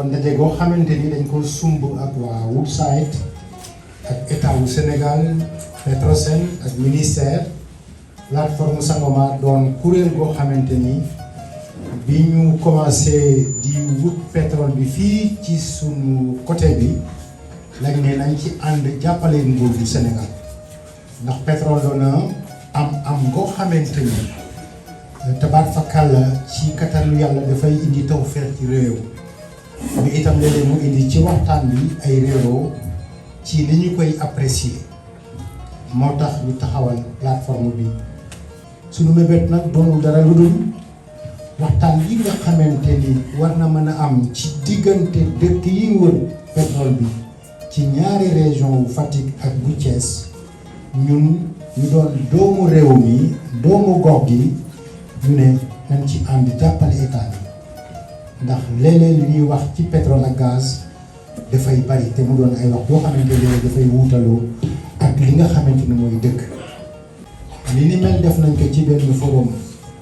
ndaje goo xamante ni dañ ko sumb ak waa Woodside ak état wu Sénégal Petrosen ak ministère plateforme Sangomar doon kuréel goo xamante ni bi ñu commencé di wut pétrole bi fii ci sunu côté bi lañ ne nañ ci ànd jàppale nguur du Sénégal ndax pétrole doona am goo xamante ni tabaat fa kàlla ci katalu yàlla dafay indi tawfeex ci réew mais itam léeg-léeg mu indi ci waxtaan bi ay réeroo ci li ñu koy apprécier moo tax ñu taxawal plateforme bi suñu mébét nag doonul dara lu dul waxtaan yi nga xamante ni war na mën a am ci diggante dëkk yi wër pétrole bi ci ñaari région wu Fatick ak bu Thiès ñun ñu doon doomu réew mi doomu gox gi ñu ne nañ ci ànd jàppale état bi ndax léeg-léeg li ñuy wax ci pétrole ak gaz dafay bari te mu doon ay wax boo xamante ne dafay wuutaloo ak li nga xamante ni mooy dëkk. li ni mel def nañ ko ci benn forum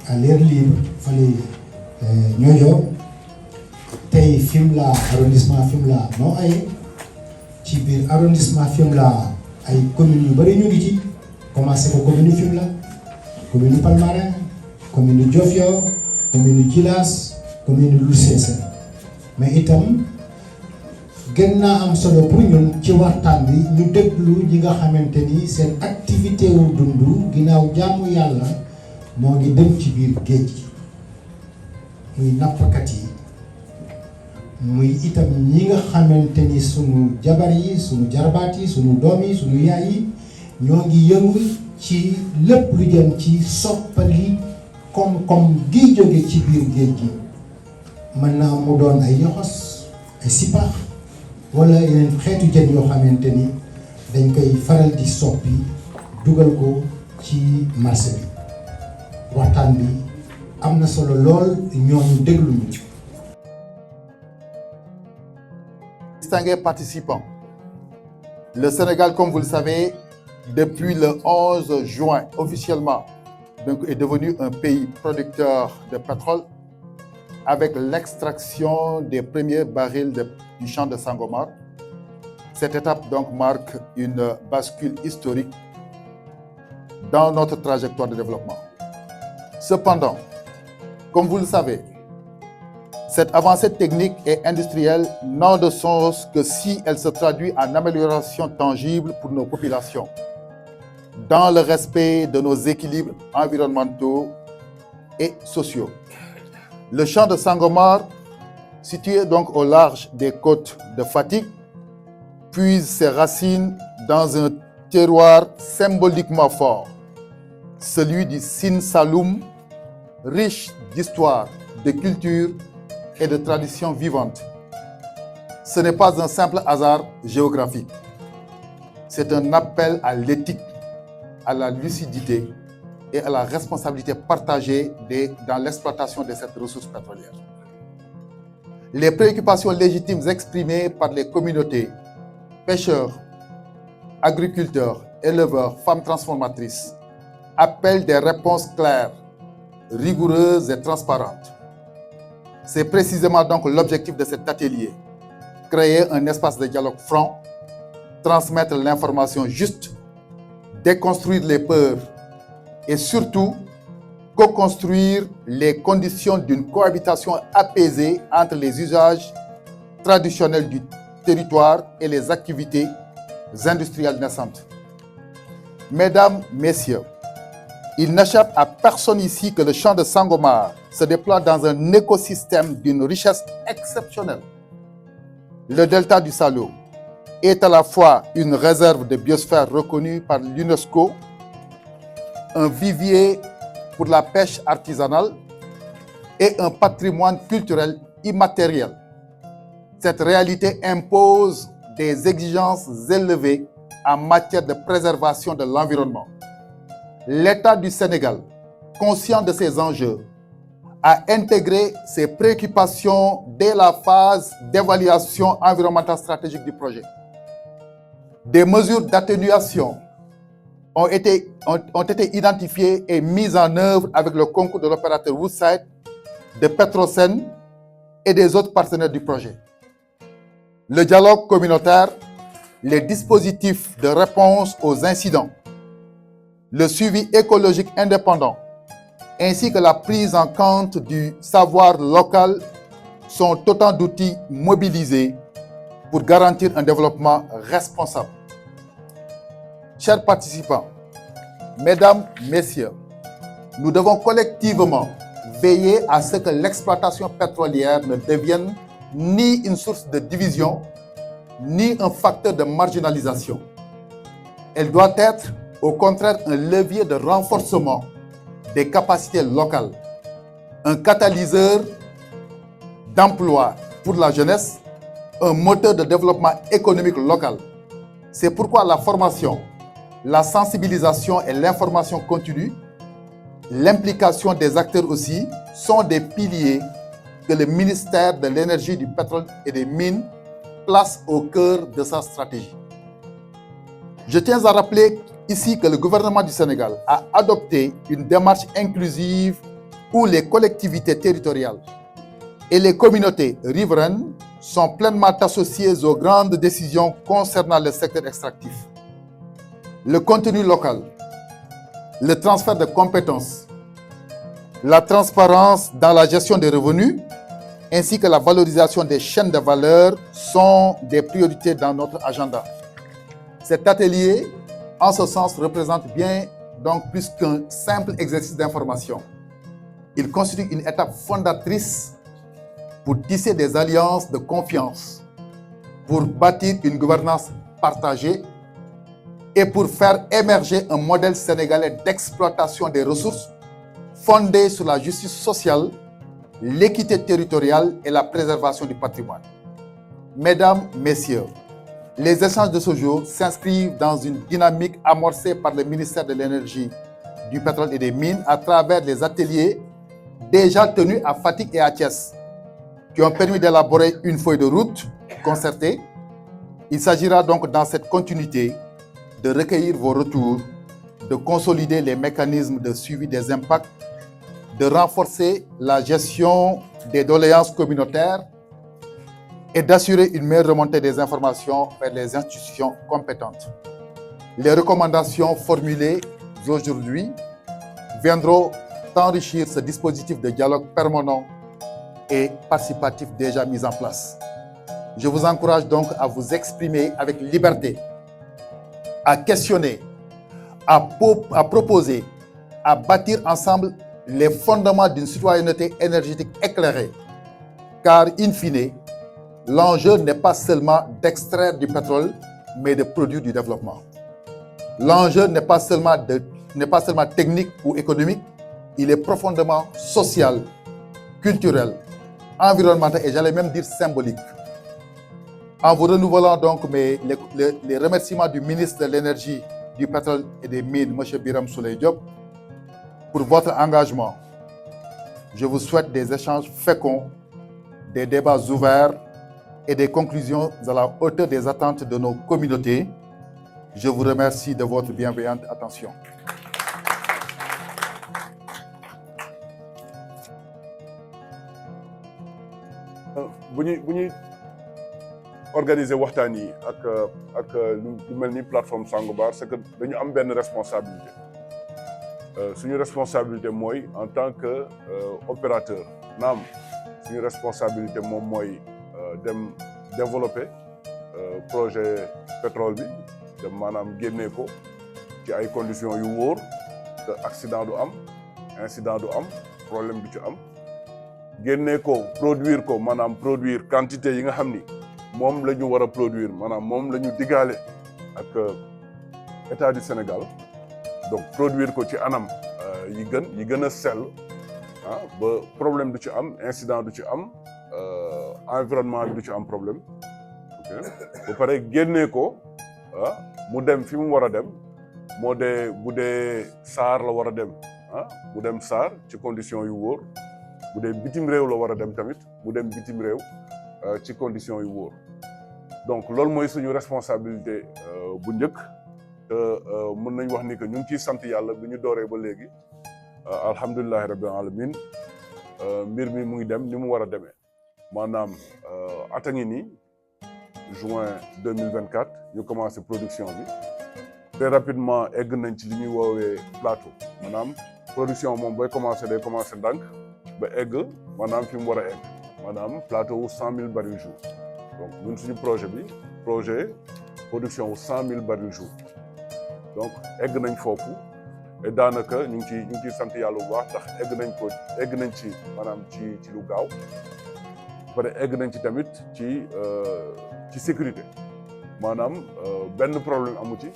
à l'air libre fale Niodior tey Fimela arrondissement Fimela moo ay ci biir arrondissement Fimela ay communes yu bari ñu ngi ci commencé ko commune Fimela commune Palmarin commune Diofior commune Djilas commune Loul Sessène mais itam gën naa am solo pour ñun ci waxtaan bi ñu déglu ñi nga xamante ni seen activité wu dund ginnaaw jaamu yàlla moo ngi dem ci biir géej gi muy nappkat yi muy itam ñi nga xamante ni sunu jabar yi sunu jarbaat yi sunu doom yi sunu yaay yi ñoo ngi yëngu ci lépp lu jëm ci soppali koom-koom gi jóge ci biir géej gi mën naa mu doon ay yoxos ay sipax wala yeneen xeetu jën yoo xamante ni dañ koy faral di soppi dugal ko ci marché bi waxtaan bi am na solo lool ñooñu déglu ñu. Distingués participants, le Sénégal, comme vous le savez, depuis le 11 juin, officiellement, donc, est devenu un pays producteur de pétrole avec l'extraction des premiers barils du champ de Sangomar. Cette étape donc marque une bascule historique dans notre trajectoire de développement. Cependant, comme vous le savez, cette avancée technique et industrielle n'a de sens que si elle se traduit en amélioration tangible pour nos populations, dans le respect de nos équilibres environnementaux et sociaux. Le champ de Sangomar, situé donc au large des côtes de Fatick, puise ses racines dans un terroir symboliquement fort, celui du Sine Saloum, riche d'histoire, de culture et de traditions vivantes. Ce n'est pas un simple hasard géographique. C'est un appel à l'éthique, à la lucidité et à la responsabilité partagée dans l'exploitation de cette ressource pétrolière. Les préoccupations légitimes exprimées par les communautés, pêcheurs, agriculteurs, éleveurs, femmes transformatrices, appellent des réponses claires, rigoureuses et transparentes. C'est précisément donc l'objectif de cet atelier, créer un espace de dialogue franc, transmettre l'information juste, déconstruire les peurs et surtout co-construire les conditions d'une cohabitation apaisée entre les usages traditionnels du territoire et les activités industrielles naissantes. Mesdames, Messieurs, il n'échappe à personne ici que le champ de Sangomar se déploie dans un écosystème d'une richesse exceptionnelle. Le delta du Saloum est à la fois une réserve de biosphère reconnue par l'UNESCO, un vivier pour la pêche artisanale et un patrimoine culturel immatériel. Cette réalité impose des exigences élevées en matière de préservation de l'environnement. L'État du Sénégal, conscient de ces enjeux, a intégré ces préoccupations dès la phase d'évaluation environnementale stratégique du projet. Des mesures d'atténuation ont été identifiées et mises en œuvre avec le concours de l'opérateur Woodside, de Petrosen et des autres partenaires du projet. le dialogue communautaire, les dispositifs de réponse aux incidents, le suivi écologique indépendant, ainsi que la prise en compte du savoir local sont autant d'outils mobilisés pour garantir un développement responsable. Chers participants, mesdames, messieurs, nous devons collectivement veiller à ce que l'exploitation pétrolière ne devienne ni une source de division, ni un facteur de marginalisation. Elle doit être, au contraire, un levier de renforcement des capacités locales, un catalyseur d'emploi pour la jeunesse, un moteur de développement économique local. C'est pourquoi la formation, la sensibilisation et l'information continue, l'implication des acteurs aussi, sont des piliers que le ministère de l'Énergie, du Pétrole et des Mines place au cœur de sa stratégie. Je tiens à rappeler ici que le gouvernement du Sénégal a adopté une démarche inclusive où les collectivités territoriales et les communautés riveraines sont pleinement associées aux grandes décisions concernant le secteur extractif. Le contenu local, le transfert de compétences, la transparence dans la gestion des revenus, ainsi que la valorisation des chaînes de valeur sont des priorités dans notre agenda. Cet atelier, en ce sens, représente bien donc plus qu'un simple exercice d'information. Il constitue une étape fondatrice pour tisser des alliances de confiance, pour bâtir une gouvernance partagée et pour faire émerger un modèle sénégalais d'exploitation des ressources fondé sur la justice sociale, l'équité territoriale et la préservation du patrimoine. Mesdames, Messieurs, les échanges de ce jour s'inscrivent dans une dynamique amorcée par le ministère de l'Énergie, du Pétrole et des Mines à travers les ateliers déjà tenus à Fatick et à Thiès, qui ont permis d'élaborer une feuille de route concertée. Il s'agira donc dans cette continuité de recueillir vos retours, de consolider les mécanismes de suivi des impacts, de renforcer la gestion des doléances communautaires et d'assurer une meilleure remontée des informations vers les institutions compétentes. Les recommandations formulées aujourd'hui viendront enrichir ce dispositif de dialogue permanent et participatif déjà mis en place. Je vous encourage donc à vous exprimer avec liberté, à questionner, à proposer, à bâtir ensemble les fondements d'une citoyenneté énergétique éclairée. Car, in fine, l'enjeu n'est pas seulement d'extraire du pétrole, mais de produire du développement. L'enjeu n'est pas seulement technique ou économique, il est profondément social, culturel, environnemental et j'allais même dire symbolique. En vous renouvelant donc les remerciements du ministre de l'Énergie, du Pétrole et des Mines, M. Birame Souleye Diop, pour votre engagement. Je vous souhaite des échanges féconds, des débats ouverts et des conclusions à la hauteur des attentes de nos communautés. Je vous remercie de votre bienveillante attention. bu ñuy organiser waxtaan yi ak lu mel ni plateforme Sangomar c'est que dañu am benn responsabilité suñu responsabilité mooy en tant que opérateur naam suñu responsabilité moom mooy dem développer projet pétrole bi dem maanaam génnee ko ci ay conditions yu wóor te accident du am incident du am problème du ci am génnee ko produire ko maanaam produire quantité yi nga xam ni moom la ñu war a produire maanaam moom la ñu digaale ak état du Sénégal donc produire ko ci anam yi gën a sell ba problème du ci am incident du ci am environnement bi du ci am problème ok ba pare génnee ko mu dem fi mu war a dem moo dee bu dee SAR la war a dem mu dem SAR ci condition yu wóor bu dee bitim réew la war a dem tamit mu dem bitim réew ci condition yu wóor donc loolu mooy suñu responsabilité bu njëkk te mën nañ wax ni que ñu ngi ciy sant yàlla bi ñu dooree ba léegi alhamdulilahi rabbil alamin mbir mi mu ngi dem ni mu war a demee maanaam at a ngi nii juin 2024 ñu commencé production bi très rapidement egg nañ ci li ñuy woowee plateau maanaam production moom booy commencé day commencé ndànk ba egg maanaam fi mu war a egg maanaam plateau wu 100 000 barils jour donc ñun suñu projet production wu 100 000 barils jour donc egg nañ foofu et daanaka ñu ngi ciy sant yàlla bu baax ndax egg nañ ci maanaam ci lu gaaw pare egg nañ ci tamit ci sécurité maanaam benn problème amu ci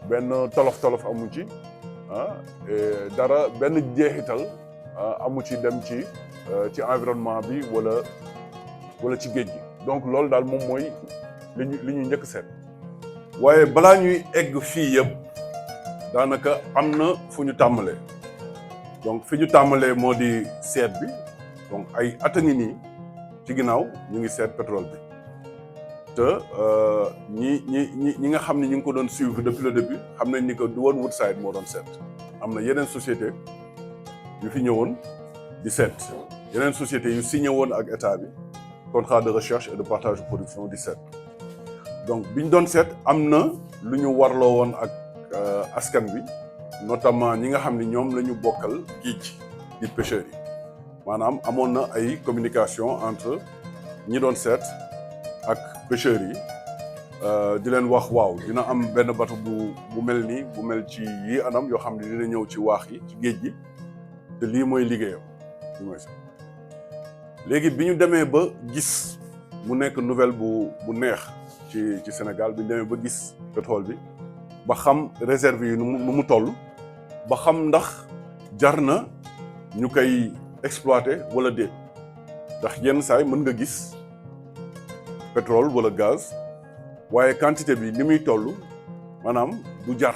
benn tolof amu ci et dara benn jeexital amu ci dem ci environnement bi wala ci géej gi donc loolu daal moom mooy li ñu njëkk seet waaye balaa ñuy egg fii yëpp daanaka am na fu ñu tàmbalee donc fi ñu tàmbalee moo di seet bi donc ay at a ngi nii ci ginnaaw ñu ngi seet pétrole bi te ñi nga xam ne ñu ngi ko doon suivre depuis le début xam nañ ni que du woon Woodside moo doon seet am na yeneen société yu fi ñëwoon di seet yeneen société yu signé woon ak état bi contrat de recherche et de partage de production di seet donc bi ñu doon seet am na lu ñu warloo woon ak askan bi notamment ñi nga xam ne ñoom la ñu bokkal géej di pêcheurs yi maanaam amoon na ay communication entre ñi doon seet ak pêcheurs yi di leen wax waaw dina am benn bateau bu mel nii bu mel ci yi anam yoo xam ne dina ñëw ci waax yi ci géej gi te lii mooy liggéeyam lii mooy sax léegi bi ñu demee ba gis mu nekk nouvelle bu neex ci Sénégal bi ñu demee ba gis pétrole bi ba xam réserve yi nu mu toll ba xam ndax jar na ñu koy exploiter wala déet ndax yenn saay mën nga gis pétrole wala gaz waaye quantité bi ni muy toll maanaam du jar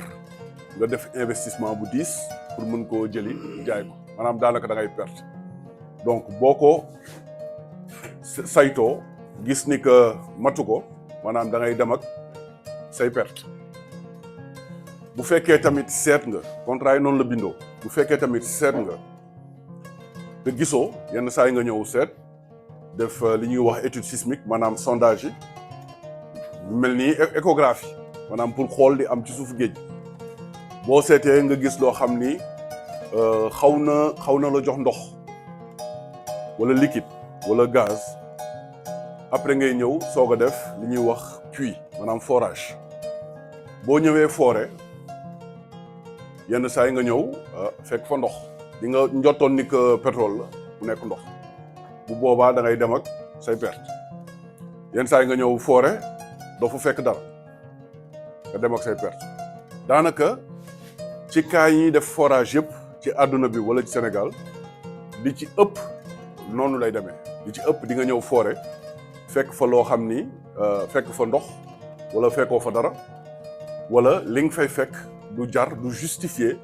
nga def investissement bu diis pour mën koo jëli jaay ko maanaam daanaka da ngay perte donc boo ko saytoo gis ni que matu ko maanaam da ngay dem ak say perte bu fekkee tamit seet nga contrat yi noonu la bindoo bu fekkee tamit seet nga te gisoo yenn saa yi nga ñëw seet def li ñuy wax étude sismique maanaam sondage yi mel ni échographie maanaam pour xool li am ci suuf géej boo seetee nga gis loo xam ni xaw na la jox ndox wala liquide wala gaz après ngay ñëw soog a def li ñuy wax puits maanaam forage boo ñëwee foore yenn saa yi nga ñëw fekk fa ndox di nga njottoon ni que pétrole la mu nekk ndox bu boobaa da ngay dem ak say perte yenn saa yi nga ñëw foore doo fa fekk dara nga dem ak say perte daanaka ci cas yi ñuy def forage yëpp ci àdduna bi wala ci Sénégal li ci ëpp noonu lay demee li ci ëpp di nga ñëw foore fekk fa loo xam ni fekk fa ndox wala fekkoo fa dara wala li nga fay fekk du jar du justifier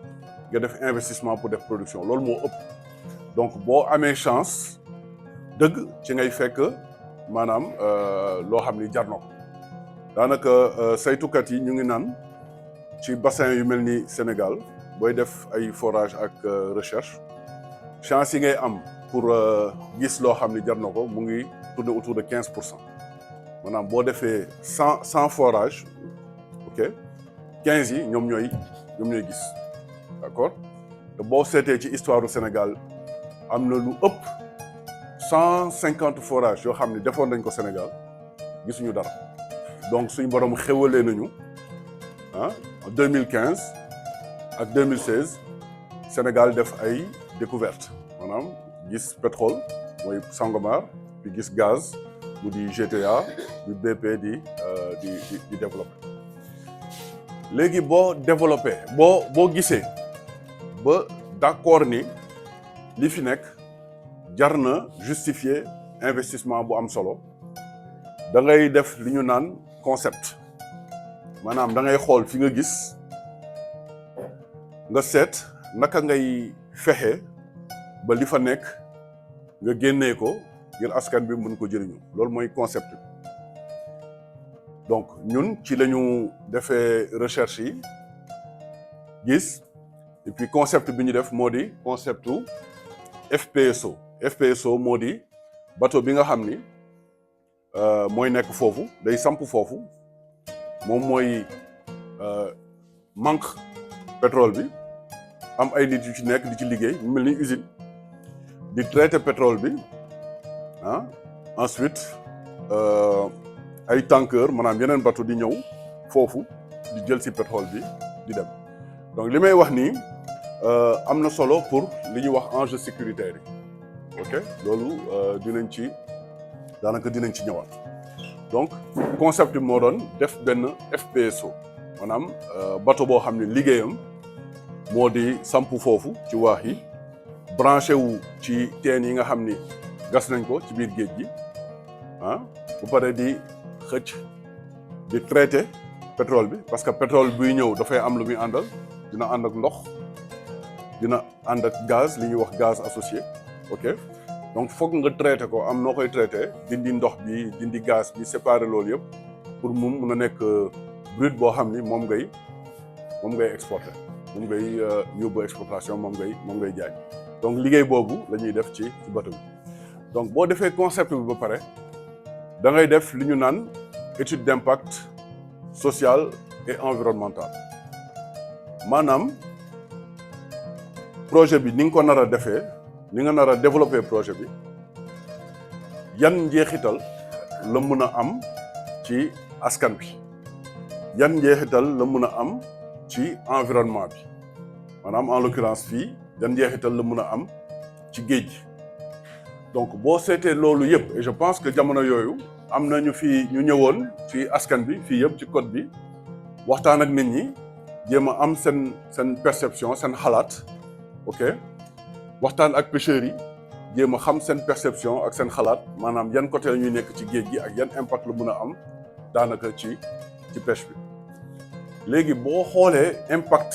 nga def investissement pour def production loolu moo ëpp donc boo amee chance dëgg ci ngay fekk maanaam loo xam ni jar na ko daanaka saytukat yi ñu ngi naan ci bassin yu mel ni Sénégal booy def ay forage ak recherche chance yi ngay am pour gis loo xam ni jar na ko mu ngi tourner autour de 15% maanaam boo defee 100 forage ok 15 yi ñoom ñooy gis d'accord te boo seetee ci histoire du Sénégal am na lu ëpp 150 forages yoo xam ne defoon nañ ko Sénégal gisuñu dara donc suñu borom xéwalee nañu en 2015 ak 2016 Sénégal def ay découverte maanaam gis pétrole mooy Sangomar puis gis gaz mu di GTA du BP di développé léegi boo développé boo gisee ba d'accord ni li fi nekk jar na justifier investissement bu am solo da ngay def li ñu naan concept maanaam da ngay xool fi nga gis nga seet naka ngay fexe ba li fa nekk nga génnee ko ngir askan bi mën ko jëriñu loolu mooy concept bi donc ñun ci la ñu defee recherche yi gis et puis concept bi ñu def moo di conceptu FPSO moo di bateau bi nga xam ni mooy nekk foofu day samp foofu moom mooy manque pétrole bi am ay nit yu ci nekk di ci liggéey mu mel ni usine di traiter pétrole bi ah ensuite ay tanker maanaam yeneen bateau di ñëw foofu di jël si pétrole bi di dem donc li may wax nii am na solo pour li ñuy wax enjeu sécuritaire yi ok loolu dinañ ci ñëwaat donc concept bi moo doon def benn FPSO maanaam bateau boo xam ne liggéeyam moo di samp foofu ci waax yi branché wu ci teen yi nga xam ni gas nañ ko ci biir géej gi ah bu paree di xëcc di traité pétrole bi parce que pétrole buy ñëw dafay am lu muy àndal dina ànd ak ndox dina ànd ak gaz li ñuy wax gaz associé ok donc foog nga traité ko am noo koy traité dindi ndox bi dindi gaz bi séparer loolu yëpp pour mu mun a nekk brut boo xam ni moom ngay exporter moom ngay yóbbu exportation moom ngay jaay donc liggéey boobu la ñuy def ci bateau bi donc boo defee concept bi ba pare da ngay def li ñu naan étude d'impact social et environnemental maanaam projet bi ni nga ko nar a defee ni nga nar a développer projet bi yan njeexital la mën a am ci askan bi yan njeexital la mën a am ci environnement bi maanaam en l'occurrence fii yan njeexital la mën a am ci géej gi donc boo seetee loolu yëpp et je pense que jamono yooyu am na ñu ñëwoon ci askan bi fii yëpp ci côte bi waxtaan ak nit ñi jéem a am seen perception seen xalaat ok waxtaan ak pêcheurs yi jéem a xam seen perception ak seen xalaat maanaam yan côté la ñuy nekk ci géej gi ak yan impact la mën a am daanaka ci pêche bi léegi boo xoolee impact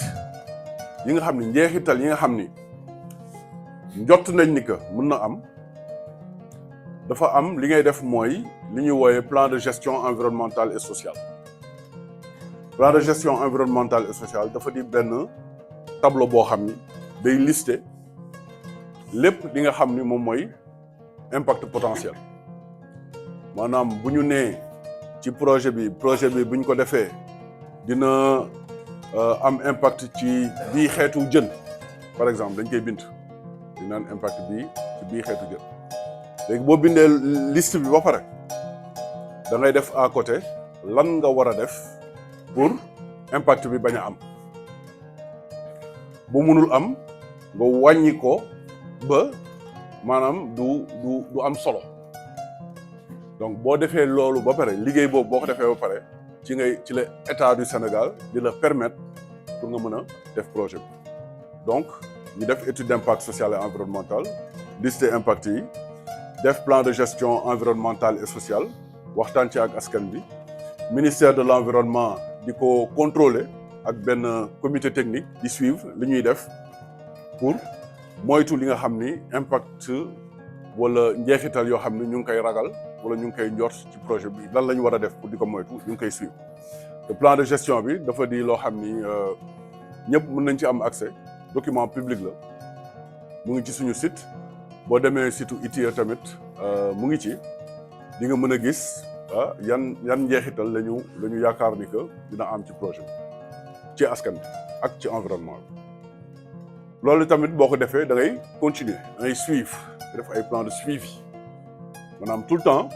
yi nga xam ni njeexital yi nga xam ni njott nañ ni que mën na am dafa am li ngay def mooy li ñuy wooyee plan de gestion environnementale et sociale plan de gestion environnementale et sociale dafa di benn tableau boo xam ni day lister lépp li nga xam ni moom mooy impact potentiel maanaam bu ñu nee ci projet bi bu ñu ko defee dina am impact ci bii xeetu jën par exemple dañ koy bind di naan impact bii ci bii xeetu jën léegi boo bindee liste bi ba pare da ngay def à côté lan nga war a def pour impact bi bañ a am bu mënul am nga wàññi ko ba maanaam du am solo donc boo defee loolu ba pare liggéey boobu boo ko defee ba pare ci la état du Sénégal di la permettre pour nga mën a def projet bi donc ñu def étude d'impact social et environnemental lister impact yi def plan de gestion environnementale et sociale waxtaan ci ak askan bi ministère de l'environnement di ko contrôler ak benn comité technique di suivre li ñuy def pour moytu li nga xam ni impact wala njeexital yoo xam ni ñu ngi koy ragal wala ñu ngi koy njort ci projet bi lan la ñu war a def pour di ko moytu ñu ngi koy suivre te plan de gestion bi dafa di loo xam ni ñëpp mën nañ ci am accès document public la mu ngi ci suñu site boo demee site ITIE tamit mu ngi ci di nga mën a gis yan njeexital la ñu yaakaar ni que dina am ci projet bi ci askan bi ak ci environnement bi loolu tamit boo ko defee da ngay continuer da ngay suivre def ay plan de suivi maanaam tout le temps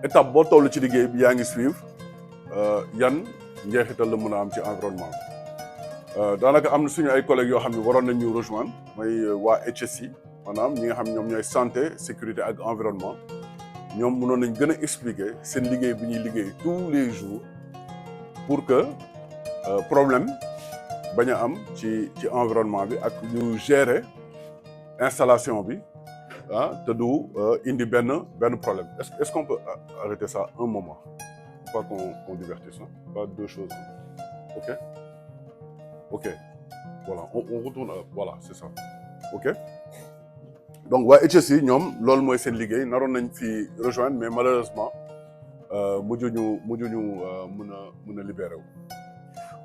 étape boo toll ci liggéey bi yaa ngi suivre yan njeexital la mën a am ci environnement bi daanaka am na suñu ay collègues yoo xam ne waroon nañ ñu rejoindre mooy waa HSI maanaam ñi nga xam ñoom ñooy santé sécurité ak environnement ñoom mënoon nañ gën a expliquer seen liggéey bi ñuy liggéey tous les jours pour que problème bañ a am ci environnement bi ak ñu gérer installation bi te du indi benn problème est-ce qu'on peut arrêter ça un moment pas qu'on divertisse pas deux choses ok voilà on retourne voilà c'est ça ok donc waa HSI ñoom loolu mooy seen liggéey naroon nañ fi rejoindre mais malheureusement mujjuñu mën a libéré wu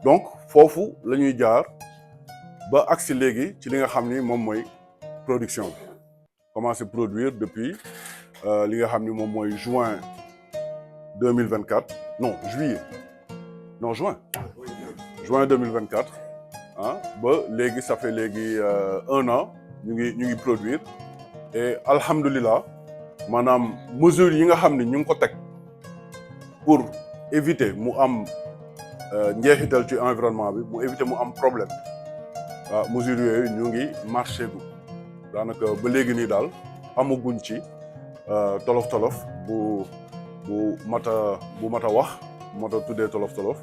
donc foofu la ñuy jaar ba agsi léegi ci li nga xam ni moom mooy production bi commencé produire depuis li nga xam ni moom mooy juin 2024 non juillet non juin 2024 ah ba léegi ça fait léegi 1 an ñu ngi produire et alhamdulilah maanaam mesures yi nga xam ne ñu ngi ko teg pour éviter mu am njeexital ci environnement bi mu éviter mu am problème waaw mesures yooyu ñu ngi marché gu daanaka ba léegi nii daal amaguñ ci tolof-tolof bu mat a wax mat a tuddee tolof-tolof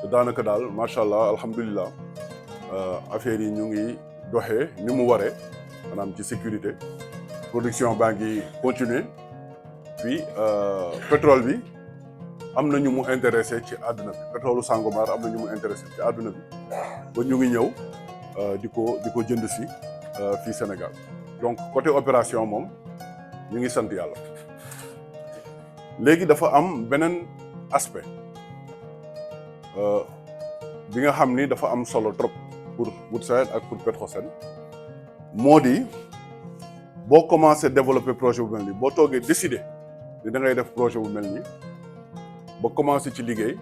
te daanaka daal macha allah alhamdulilah affaire yi ñu ngi doxee ni mu waree maanaam ci sécurité production baa ngi continuer puis pétrole bi am na ñu mu intéressé ci àdduna bi pétrole Sangomar am na ñu mu intéressé ci àdduna bi ba ñu ngi ñëw di ko jënd si fii Sénégal donc côté opération moom ñu ngi sant yàlla léegi dafa am beneen aspect bi nga xam ni dafa am solo trop pour Woodside ak pour Petrosen moo di boo commencé développer projet bu mel nii boo toogee décider ni da ngay def projet bu mel nii ba commencé ci liggéey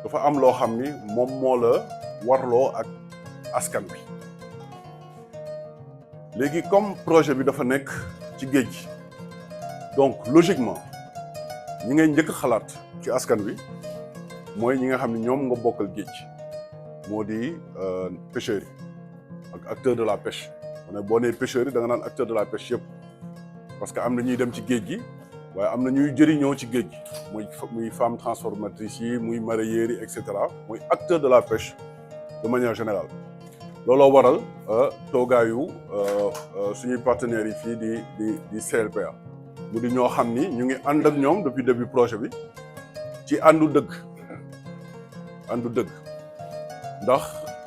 dafa am loo xam ni moom moo la warloo ak askan bi léegi comme projet bi dafa nekk ci géej gi donc logiquement ñi ngay njëkk xalaat ci askan bi mooy ñi nga xam ne ñoom nga bokkal géej moo di pêcheurs yi ak acteurs de la pêche boo nee pêcheurs yi da nga naan acteurs de la pêche yëpp parce que am na ñuy dem ci géej gi waaye am na ñuy jëriñoo ci géej gi muy femmes transformatrices yi muy mareyeurs yi et cetera muy acteurs de la pêche de manière générale looloo waral toogaayu suñuy partenaires yi fii di CLPA mu di ñoo xam ni ñu ngi ànd ak ñoom depuis début projet bi ci àndu dëgg ndax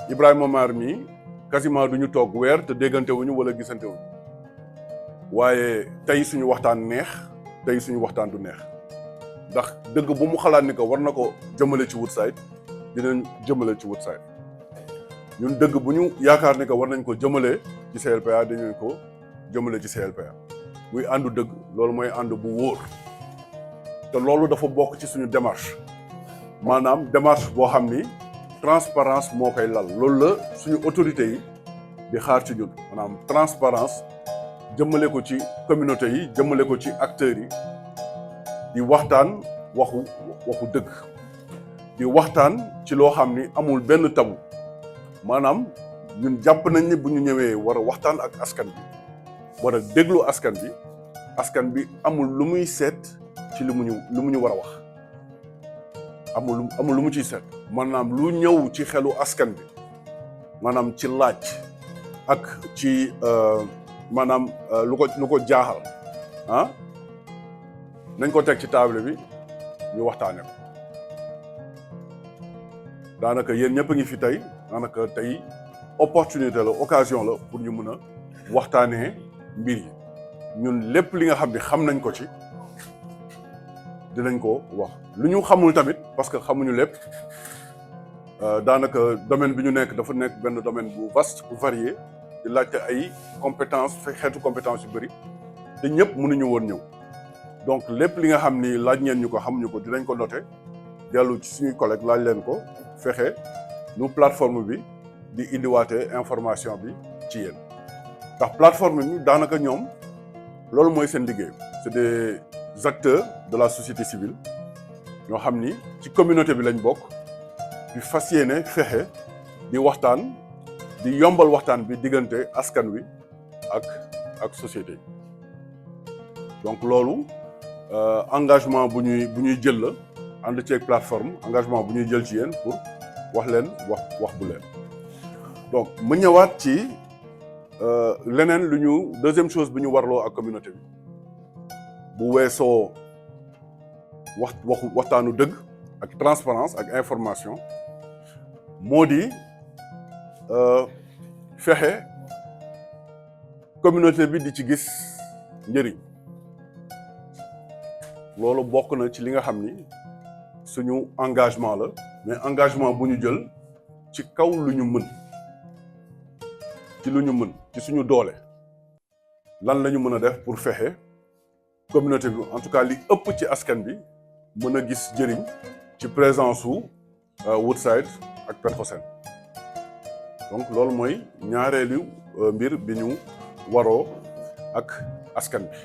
Ibrahima Mar mi quasiment duñu toog weer te déggante wuñu wala gisante wuñu waaye tey suñu waxtaan neex tey suñu waxtaan du neex ndax dëgg bu mu xalaat ni ko war na ko jëmale ci Woodside dinañ jëmale ci Woodside ñun dëgg bu ñu yaakaar ni ko war nañ ko jëmale ci CLPA dinañ ko jëmale ci CLPA muy àndu dëgg loolu mooy ànd bu wóor te loolu dafa bokk ci suñu démarche maanaam démarche boo xam ni transparence moo koy lal loolu la suñu autorités yi di xaar ci ñun maanaam transparence jëmale ko ci communauté yi jëmale ko ci acteurs yi di waxtaan waxu dëgg di waxtaan ci loo xam ni amul benn tabu maanaam ñun jàpp nañ ni bu ñu ñëwee war a waxtaan ak askan bi war a déglu askan bi amul lu muy seet ci lu mu ñu war a wax amul lu mu ciy seet maanaam lu ñëw ci xelu askan bi maanaam ci laaj ak ci maanaam lu ko jaaxal nañ ko teg ci table bi ñu waxtaane ko daanaka yéen ñëpp a ngi fi tey daanaka tey opportunité la occasion la pour ñu mën a waxtaanee mbir yi ñun lépp li nga xam ne xam nañ ko ci dinañ ko wax lu ñu xamul tamit parce que xamuñu lépp daanaka domaine bi ñu nekk dafa nekk benn domaine bu vaste bu varié di laajte ay compétence xeetu compétence yu bëri te ñëpp mënuñu woon ñëw donc lépp li nga xam ni laaj ngeen ñu ko xamuñu ko dinañ ko noté dellu ci suñuy collègue laaj leen ko fexe nu plateforme bi di indiwaatee information bi ci yéen ndax plateforme bi daanaka ñoom loolu mooy seen liggéey c'est des acteurs de la société civile ñoo xam ni ci communauté bi lañ bokk di fas yéene fexe di waxtaan di yombal waxtaan bi diggante askan wi ak société yi donc loolu engagement bu ñuy jël la ànd ceeg plateforme engagement bu ñuy jël ci yéen pour wax leen wax bu leen donc mu ñëwaat ci leneen lu ñu deuxième chose bu ñu warloo ak communauté bi bu weesoo waxtaanu dëgg ak transparence ak information moo di fexe communauté bi di ci gis njëriñ loolu bokk na ci li nga xam ni suñu engagement la mais engagement bu ñu jël ci kaw lu ñu mën ci suñu doole lan la ñu mën a def pour fexe communauté bi en tout cas li ëpp ci askan bi mën a gis jëriñ ci présence su Woodside ak Petrosen donc loolu mooy ñaareelu mbir bi ñu waroo ak askan bi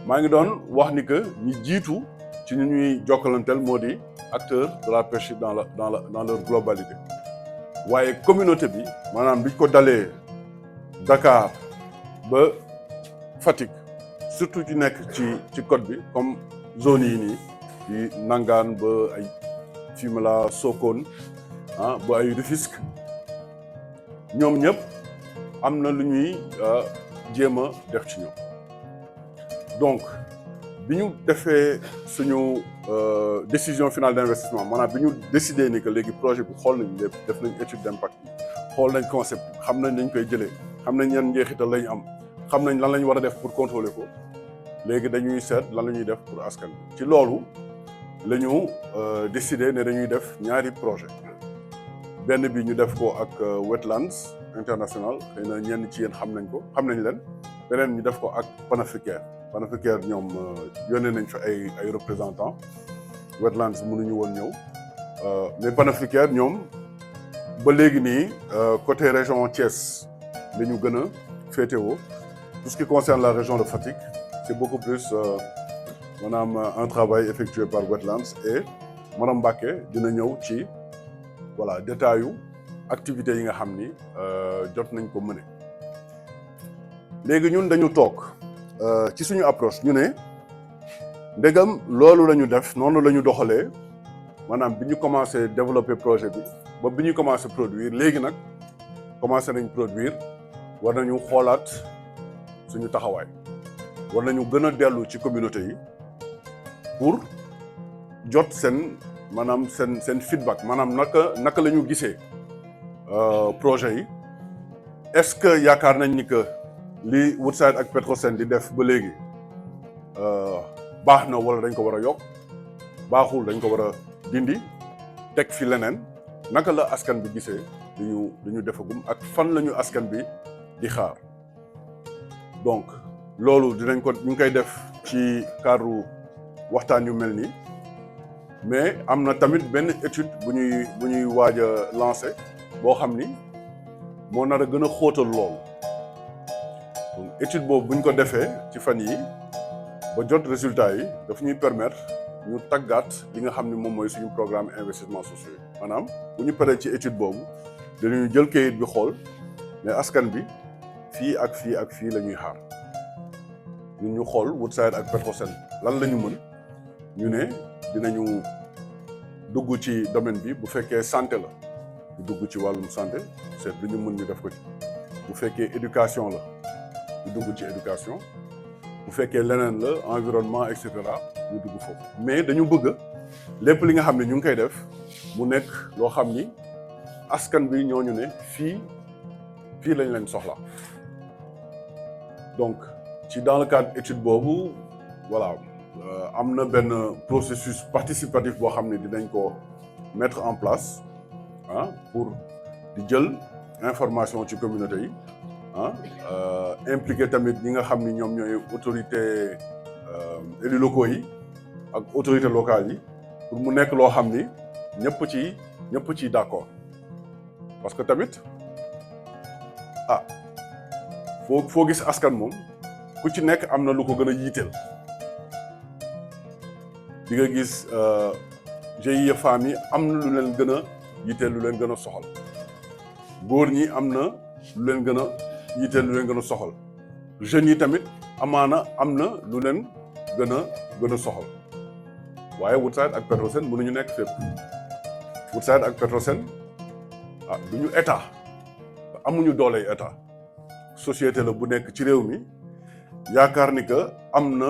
maa ngi doon wax ni que ñi jiitu ci ñu ñuy jokkalanteel moo di acteurs de la pêche dans leur globalité waaye communauté bi maanaam bi ko dalee Dakar ba Fatick surtout ci nekk ci côte bi comme zone yi nii yi Nangaan ba ay Fimela Sokone ba ay Rufisque ñoom ñëpp am na lu ñuy jéem a def ci ñoom donc bi ñu defee suñu décision finale d'investissement maanaam bi ñu décidé ni que léegi projet bi xool nañ lépp def nañ étude d'impact bi xool nañ concept bi xam nañ nañ koy jëlee xam nañ yan njeexital lañ am xam nañ lan lañ war a def pour contrôler ko léegi dañuy seet lan la ñuy def pour askan bi ci loolu la ñu décidé ne dañuy def ñaari projet benn bi ñu def ko ak Wetlands International xëy na ñenn ci yéen xam nañ leen beneen ñu def ko ak Panafricaine ñoom yónnee nañ fa ay représentants Wetlands mënuñu woon ñëw mais Panafricaine ñoom ba léegi nii côté région Thiès la ñu gën a féetewoo tout ce qui concerne la région de Fatick c'est beaucoup plus maanaam un travail effectué par Wetlands et madame Mbacké dina ñëw ci voilà détail activités yi nga xam ni jot nañ ko mëne léegi ñun dañu toog ci suñu approche ñu ne ndegam loolu la ñu def noonu la ñu doxalee maanaam bi ñu commencé développer projet bi ba bi ñu commencé produire léegi nag commencé nañ produire war nañu xoolaat suñu taxawaay war nañu gën a dellu ci communauté yi pour jot seen feedback maanaam naka la ñu gisee projet yi est-ce que yaakaar nañ ni que li Woodside ak Petrosen di def ba léegi baax na wala dañ ko war a yokk baaxul dañ ko war a dindi teg fi leneen naka la askan bi gisee li ñu defagum ak fan la ñu askan bi di xaar donc loolu ñu ngi koy def ci cadre waxtaan yu mel nii mais am na tamit benn étude bu ñuy waaj a lancer boo xam ni moo nar a gën a xóotal loolu donc étude boobu bu ñu ko defee ci fan yi ba jot résultat yi daf ñuy permettre ñu tàggaat li nga xam ni moom mooy suñu programme investissement sociaux yi maanaam bu ñu paree ci étude boobu dinañu jël kayit bi xool mais askan bi fii ak fii ak fii la ñuy xaar ñun ñu xool Woodside ak Petrosen lan la ñu mën ñu ne dinañu dugg ci domaine bi bu fekkee santé la ñu dugg ci wàllum santé seet lu ñu mën ñu def ko ci bu fekkee éducation la ñu dugg ci éducation bu fekkee leneen la environnement et cetera ñu dugg foofu mais dañu bëgg lépp li nga xam ne ñu ngi koy def mu nekk loo xam ni askan bi ñooñu ne fii lañ leen soxla donc ci dans le cadre étude boobu voilà am na benn processus participatif boo xam ne dinañ ko mettre en place pour di jël information ci communauté yi impliqué tamit ñi nga xam ni ñoom ñooy autorité élus locaux yi ak autorités locales yi pour mu nekk loo xam ni ñëpp ci d'accord parce que tamit foo gis askan moom ku ci nekk am na lu ko gën a yiiteel di nga gis GIE femmes yi am na lu leen gën a yitteel lu leen gën a soxal góor ñi am na lu leen gën a yitteel lu leen gën a soxal jeunes yi tamit amaana am na lu leen gën a soxal waaye Woodside ak Petrosen mënuñu nekk fépp Woodside ak Petrosen du ñu état amuñu dooley état société la bu nekk ci réew mi yaakaar ni que am na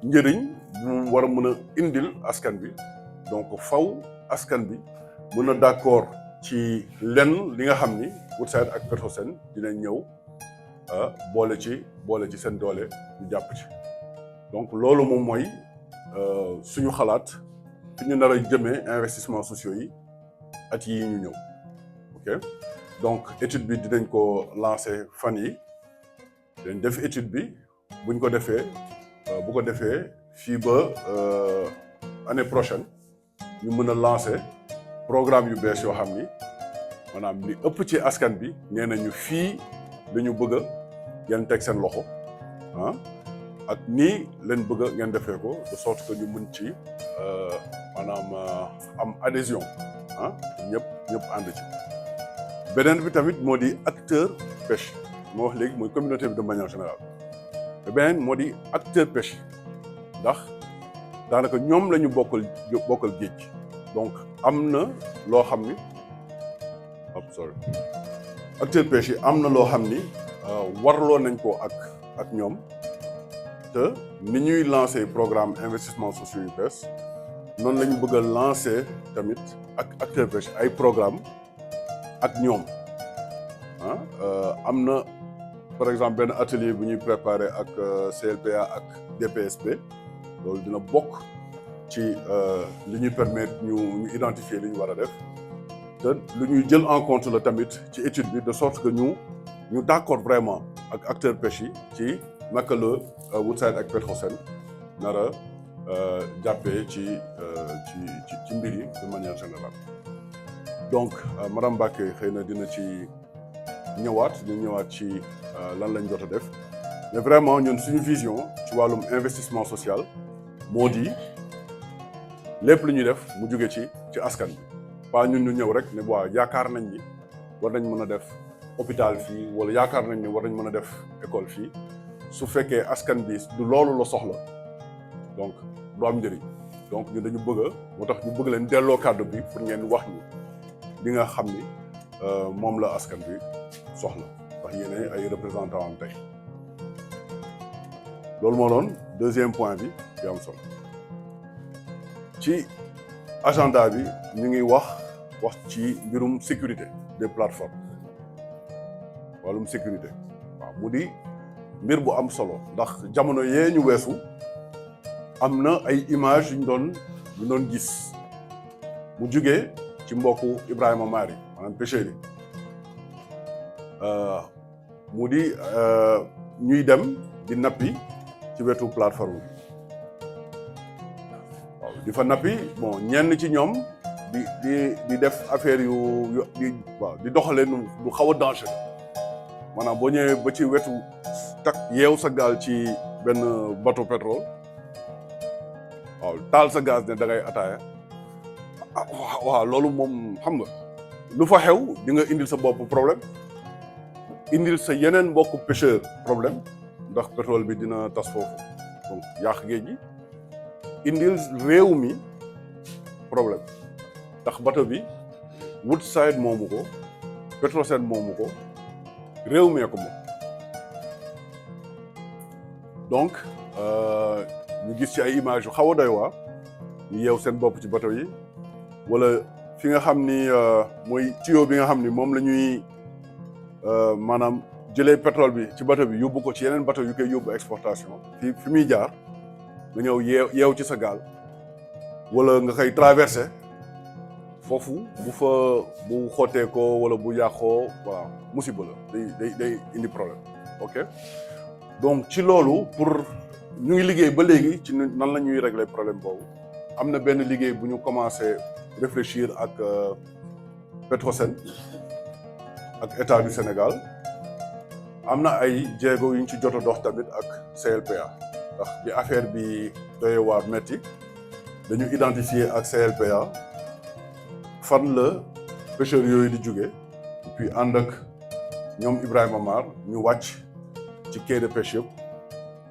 njëriñ bu war a mën a indil askan bi donc faw askan bi mën a d'accord ci lenn li nga xam ni Woodside ak Petrosen dinañ ñëw boole ci seen doole ñu jàpp ci donc loolu moom mooy suñu xalaat fi ñu nar a jëmee investissement sociaux yi at yi ñu ñëw ok donc étude bi dinañ ko lancer fan yi dañ def étude bi bu ko defee fii ba année prochaine ñu mën a lancer programme yu bees yoo xam ni maanaam li ëpp ci askan bi nee nañu fii la ñu bëgg a ngeen teg seen loxo ah ak nii leen bëgg a ngeen defee ko de sorte que ñu mën ci maanaam am adhésion ah ñëpp ànd ci. beneen bi tamit moo di acteur pêche moo wax léegi mooy communauté bi de manière générale te beneen moo di acteur pêche ndax daanaka ñoom la ñu bokkal géej donc am na loo xam ni acteur pêche yi am na loo xam ni warloo nañ ko ak ñoom te ni ñuy lancer programme investissement sociaux yu bees noonu la ñu bëgg a lancer tamit ak acteur pêche ay programme ak ñoom am na par exemple benn atelier bu ñuy préparer ak CLPA ak DPSP loolu dina bokk ci li ñuy permettre ñu identifier li ñu war a def te lu ñuy jël en compte la tamit ci étude bi de sorte que ñu d'accord vraiment ak acteurs pêche yi ci naka la Woodside ak Petrosen nar a jàppee ci mbir yi de manière générale. donc madame Mbacké xëy na dina ci ñëwaat ci lan lañ jot a def mais vraiment ñun suñu vision ci wàllum investissement social moo di lépp lu ñuy def mu jóge ci askan bi pas ñun ñu ñëw rek ne waa yaakaar nañ ni war nañ mën a def hôpital fii wala yaakaar nañ ni war nañ mën a def école fii su fekkee askan bi du loolu la soxla donc du am njëriñ donc ñun dañu bëgg moo tax ñu bëgg leen delloo kàddu bi pour ngeen wax ñu li nga xam ni moom la askan bi soxla ndax yéen ay représentants am tey loolu moo doon deuxième point bi am solo ci agenda bi ñu ngi wax ci mbirum sécurité des plateformes wàllum sécurité waaw mu di mbir bu am solo ndax jamono yee ñu weesu am na ay images yu ñu doon gis mu jugee ci mbokku Ibrahima Mari maanaam pêcheurs yi mu di ñuy dem di nappi ci wetu plateforme bi waaw di fa nappi bon ñenn ci ñoom di def affaire di doxalee lu xaw a danger maanaam boo ñëwee ba ci wetu yeew sa gaal ci benn bateau pétrole waaw taal sa gaz ne da ngay ataaya waaw loolu moom xam nga lu fa xew di nga indil sa bopp problème indil sa yeneen mbokku pêcheur problème ndax pétrole bi dina tas foofu donc yàq géej gi indil réew mi problème ndax bateau bi Woodside moomu ko Petrosen moomu ko réew mee ko moom donc ñu gis ci ay images yu xaw a doy waar ñu yeew seen bopp ci bateau yi wala fi nga xam ni mooy tuyau bi nga xam ni moom la ñuy maanaam jëlee pétrole bi ci bateau bi yóbbu ko ci yeneen bateau yu koy yóbbu exportation fi muy jaar nga ñëw yeew ci sa gaal wala nga koy traversé foofu bu xottee ko wala bu yàqoo waaw musiba la day indi problème ok donc ci loolu pour ñu ngi liggéey ba léegi ci nan la ñuy régler problème boobu am na benn liggéey bu ñu commencé réfléchir ak Petrosen ak état du Sénégal am na ay jéego yu ñu ci jot a dox tamit ak CLPA ndax bi affaire bi doyee waar metti dañu identifier ak CLPA fan la pêcheurs yooyu di jóge puis ànd ak ñoom Ibrahima Mar ñu wàcc ci quai de pêche yëpp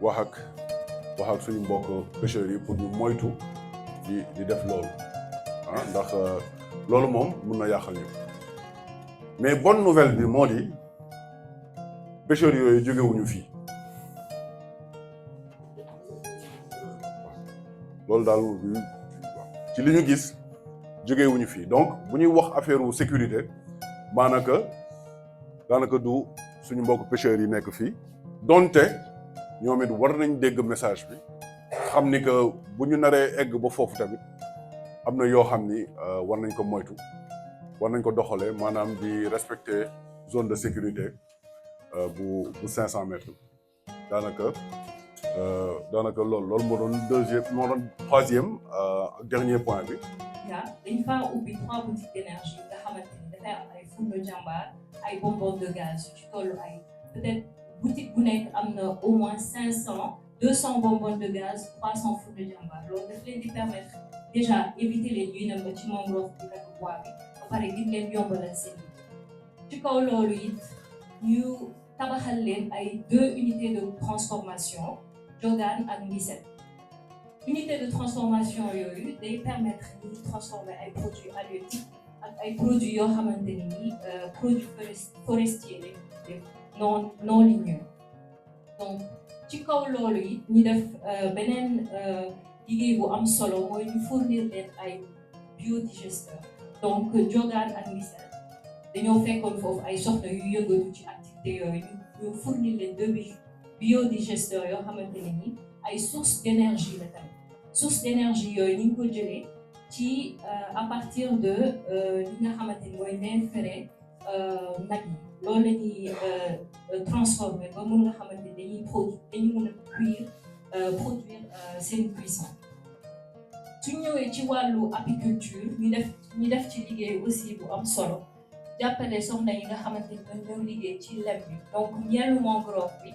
wax ak suñu mbokk pêcheurs yi pour ñu moytu di def loolu ndax loolu moom mun na yàqal ñëpp mais bonne nouvelle bi moo di pêcheurs yooyu jógewuñu fii loolu daal ci li ñu gis jógewuñu fii donc bu ñuy wax affaire sécurité daanaka du suñu mbokk pêcheurs yi nekk fii donte ñoom it war nañ dégg message bi xam ni que bu ñu naree egg ba foofu tamit am na yoo xam ni war nañ ko moytu war nañ ko doxalee maanaam di respecter zone de sécurité bu 500 mètres daanaka daanaka loolu moo doon troisième dernier point bi. dañ faa ubbi 3 boutiques d'énergie nga xamante ni dafay am ay fourneau jàmbaar ay bonbonnes de gaz ci tollu ay peut-être boutique bu nekk am na au moins 200 bonbonnes de gaz 300 fourneaux jàmbaar loolu daf leen di permettre déjà éviter leen ñuy dem ba ci mangrove bi ak bois bi ba pare di leen yombalal seen ci kaw loolu it ñu tabaxal leen ay 2 unités de transformation Jogan ak Mbissel. Unité de transformation yooyu day permettre ñu transformer ay produits halieutiques ak ay produits yoo xamante ni produits forestiers non ligneux. Donc ci kaw loolu it ñu def beneen liggéey bu am solo mooy ñu fournir leen ay biodigesteurs. Donc Jogan ak Mbissel dañoo fekkoon foofu ay soxna yu yëngatu ci activité yooyu ñu fournir leen 2 biodigesteurs yoo xamante ni ay sources d'énergie la tamit. Source d'énergie yooyu ñu ngi ko jëlee ci à partir de li nga xamante ni mooy neefere nag yi loolu la ñuy transformer ba mun nga xamante ni dañuy mën a produire seen cuisson. su ñëwee ci wàllu apiculture ñu def ci liggéey aussi bu am solo jàppale soxna yi nga xamante ni ñoo liggéey ci lem bi donc ñeelu mangrove bi.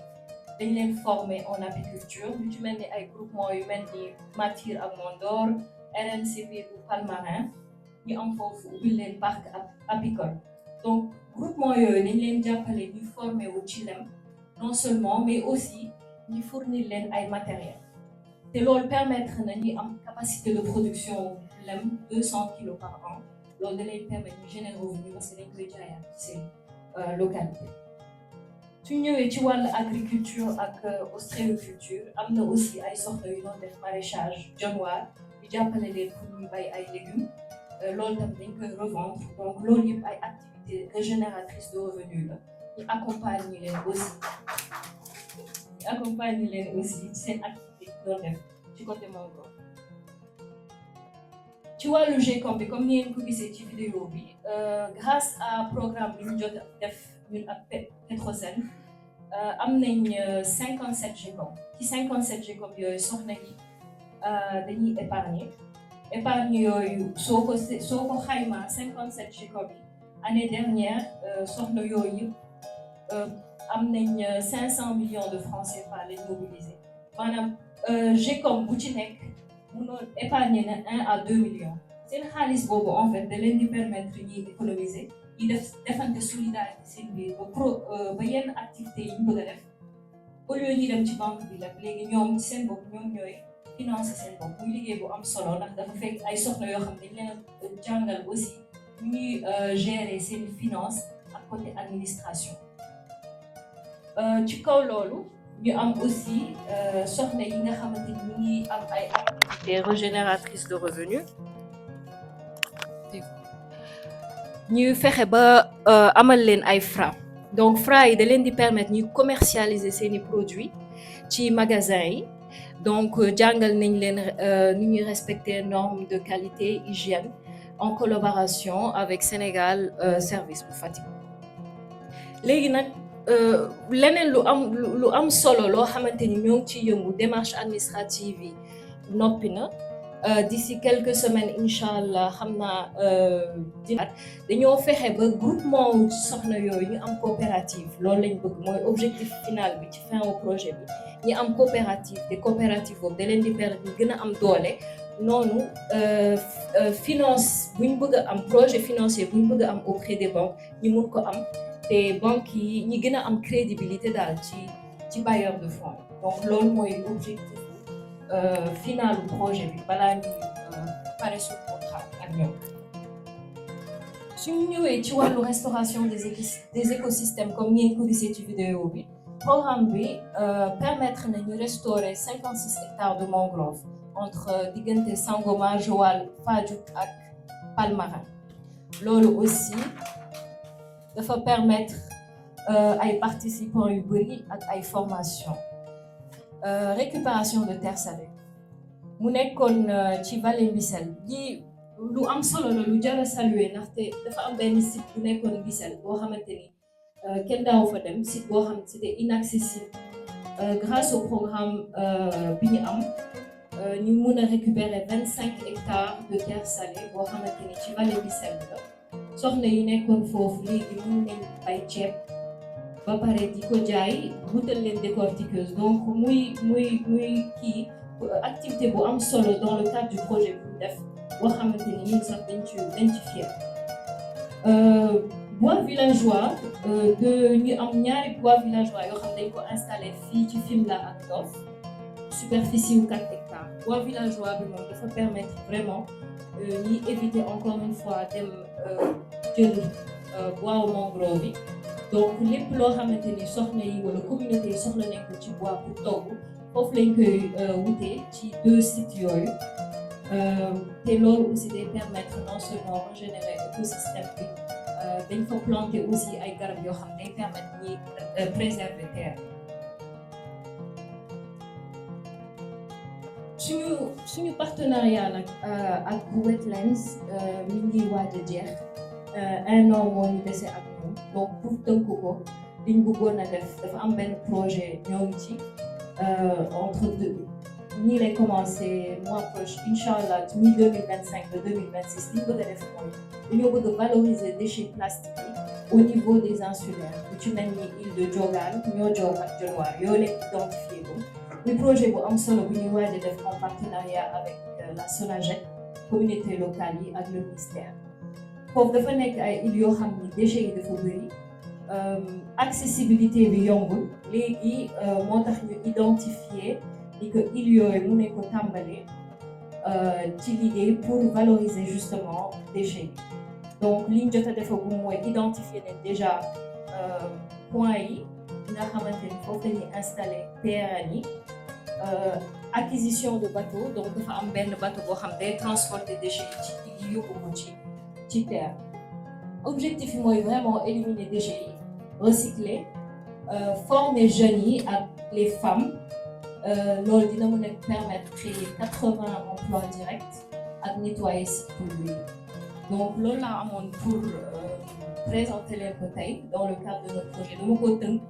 dañ leen former en apiculture lu ci mel ni ay groupement yu mel ni Matir ak Mondor RNCP bu Palmarin ñu am foofu ubbi leen parc apicole donc groupement yooyu dañ leen jàppale ñu former wu ci lem non seulement mais aussi ñu fournir leen ay matériel te loolu permettre na ñu am capacité de production lem 200 kilos par an loolu da leen permettre ñu générer revenu parce que dañ koy jaayaat ci seen localité. su ñëwee ci wàllu agriculture ak ostréiculture am na aussi ay soxna yu doon def maraîchage jonwaar di jàppale leen pour ñu bay ay légumes loolu tam dañ koy revendre donc loolu yëpp ay activités régénératrices de revenus la ñu accompagner leen aussi ci seen activité yi doon def ci côté mangrove. ci wàllu GECOM bi comme ni ngeen ko gisee ci vidéo bi grâce à programme bi ñu jot def ñun ak Petrosen am nañ 57 GECOM ci 57 GECOM yooyu soxna yi dañuy épargne yooyu soo ko xaymaa 57 GECOM yi année dernière soxna yooyu am nañ 500 millions de francs CFA lañ mobilisé maanaam GECOM bu ci nekk mënoon épargner na 1 à 2 millions seen xaalis boobu en fait da leen di permettre ñuy économiser yi defante solidarité seen biir ba yenn activités yi ñu bëgg a def au lieu ñu dem ci banque bi la léegi ñoom ci seen bopp ñoom ñooy financer seen bopp muy liggéey bu am solo ndax dafa fekk ay soxna yoo xam dañ leen jàngal aussi ñuy gérer seen finance ak côté administration ci kaw loolu ñu am aussi soxna yi nga xamante ni ñu ngi am ay activités régénératrices de revenus ñu fexe ba amal leen ay Fra donc Fra yi da leen di permettre ñu commercialiser seeni produits ci magasin yi donc jàngal nañ leen nu ñuy respecter normes de qualité hygiène en collaboration avec Sénégal service bu Fatick. léegi nag leneen lu am solo loo xamante ni ñoo ngi ci yëngu démarche administrative yi noppi na. D'ici quelques semaines incha allah xam naa dañoo fexe ba groupement soxna yooyu ñu am coopérative loolu lañ bëgg mooy objectif final bi ci fin au projet bi ñu am coopérative te coopérative boobu da leen di permettre ñu gën a am doole noonu finance bu ñu bëgg a am projet financier bu ñu bëgg a am auprès des banques ñu mun ko am te banques yi ñi gën a am crédibilité daal ci bailleur de fonds donc loolu mooy objectif final projet bi balaa ñuy pare sur contrat ak ñoom suñu ñëwee ci wàllu restauration des écosystèmes comme ngeen ko gisee ci vidéo bi programme bi permettre na ñu restaurer 56 hectares de mangrove entre diggante Sangomar Joal Fadiouth ak Palmarin loolu aussi dafa permettre ay participants yu bëri ak ay formations récupération de terre salée mu nekkoon ci vallée Mbissel ji lu am solo la lu jar a saluer ndaxte dafa am benn site bu nekkoon Mbissel boo xamante ni kenn daaw fa dem site boo xam c'était inaccessible grâce au programme bi ñu am ñu mën a récupérer 25 hectares de terre salée boo xamante ni ci vallée bi Sel la soxna yi nekkoon foofu léegi mën nañ bay ceeb ba pare di ko jaay wutal leen décortiqueuse donc muy kii activité bu am solo dans le cadre du projet bu ñu def boo xamante ni ñun sax dañ ci fier bois villageois ñu am ñaari bois villageois yoo xam dañ ko installé fii ci Fimela ak Yoff superficie wu 4 hectares bois villageois bi moom dafa permettre vraiment ñuy éviter encore une fois dem jël bois wu mangrove bi donc lépp loo xamante ni soxna yi wala communauté yi soxla nañ ko ci bois pour togg foofu lañ koy wutee ci 2 sites yooyu te loolu aussi day permettre non seulement régénérer écosystème bi dañ fa planter aussi ay garab yoo xam day permettre ñi préserver terre suñu partenariat nag ak Wetlands mi ngi waaj a jeex 1 an moo ñu dese ak ñoom donc pour tënk ko liñ bëggoon a def dafa am benn projet ñoo ngi ci entre deux ñii lay commencé mois prochain incha allah ci mi 2025 ba 2026 li ñu bëgg a def mooy dañoo bëgg a valoriser déchets plastiques yi au niveau des insulaires bu ci mel ni île de Diogal Niodior ak Dionewar yoo leen identifié ko muy projet bu am solo bu ñuy waaj a def en partenariat avec la SONAGED communauté locale yi ak le ministère foofu dafa nekk ay îles yoo xam ni déchets yi dafa bëri accessibilité bi yombul léegi moo tax ñu identifier ni que îles yooyu mu ne ko tàmbalee ci liggéey pour valoriser justement déchets yi donc li ñu jot a defagum mooy identifier leen déjà points yi nga xamante ni foofu la ñuy installer PRN yi acquisition de bateau donc dafa am benn bateau boo xam day transporter déchets yi ci yóbbu ko ci terre objectif yi mooy vraiment éliminer déchets yi recycler former jeunes yi ak les femmes loolu dina mën a permettre créer 80 emplois directs ak nettoyer sites pollués donc loolu laa amoon pour présenter leen ko tey dans le cadre de notre projet dama ko tënk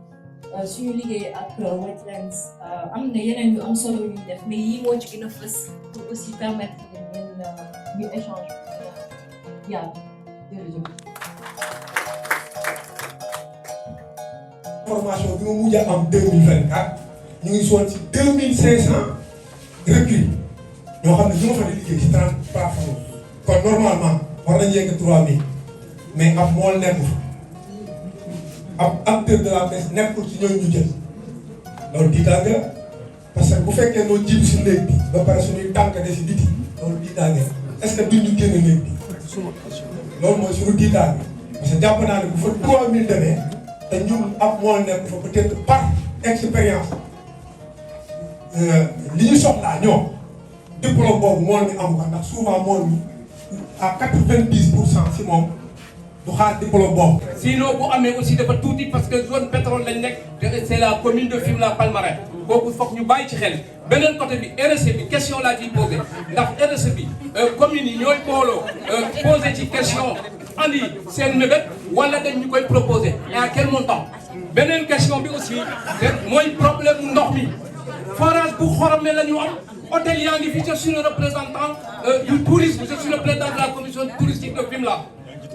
suñu liggéey ak Wetlands am na yeneen yu am solo yu ñu def mais yii moo ci gën a fës pour aussi permettre leen ñu échange yàlla jërëjëf. formation bi ma mujj a am 2024 ñu ngi soon ci 2500 recrues ñoo xam ne ñu ma fa di liggéey ci 30 plateformes kon normalement war nañu yegg 3000 mais ab mool nekk fa ab acteur de la presse nekkul ci ñooñu ñu jël loolu diitaange la parce que bu fekkee noo jiitu si néeg bi ba pare suñuy tànk de si biti loolu diitaange la est-ce que duñ ñu génn néeg bi loolu mooy suñu diitaange parce que jàpp naa ne bu fa 3000 demee te ñun ab mool nekk fa peut-être par expérience li ñu soxlaa ñoom diplôme boobu mool mi amu ko ndax souvent mool mi à 90% si moom du xaar diplôme boobu. sinon bu amee aussi dafa tuuti parce que zone pétrole lañ nekk c'est la commune de Fimela Palmarin kooku foog ñu bàyyi ci xel beneen côté bi RSE bi question laa ciy posé ndax RSE bi communes yi ñooy booloo posé ci question andi seen mébét wala dañ ñu koy proposé et à quel montant beneen question bi aussi mooy problème mu ndox mi forage bu xorome la ñu am hôtel yaa ngi fi je suis le représentant du tourisme je suis le président de la commission touristique de Fimela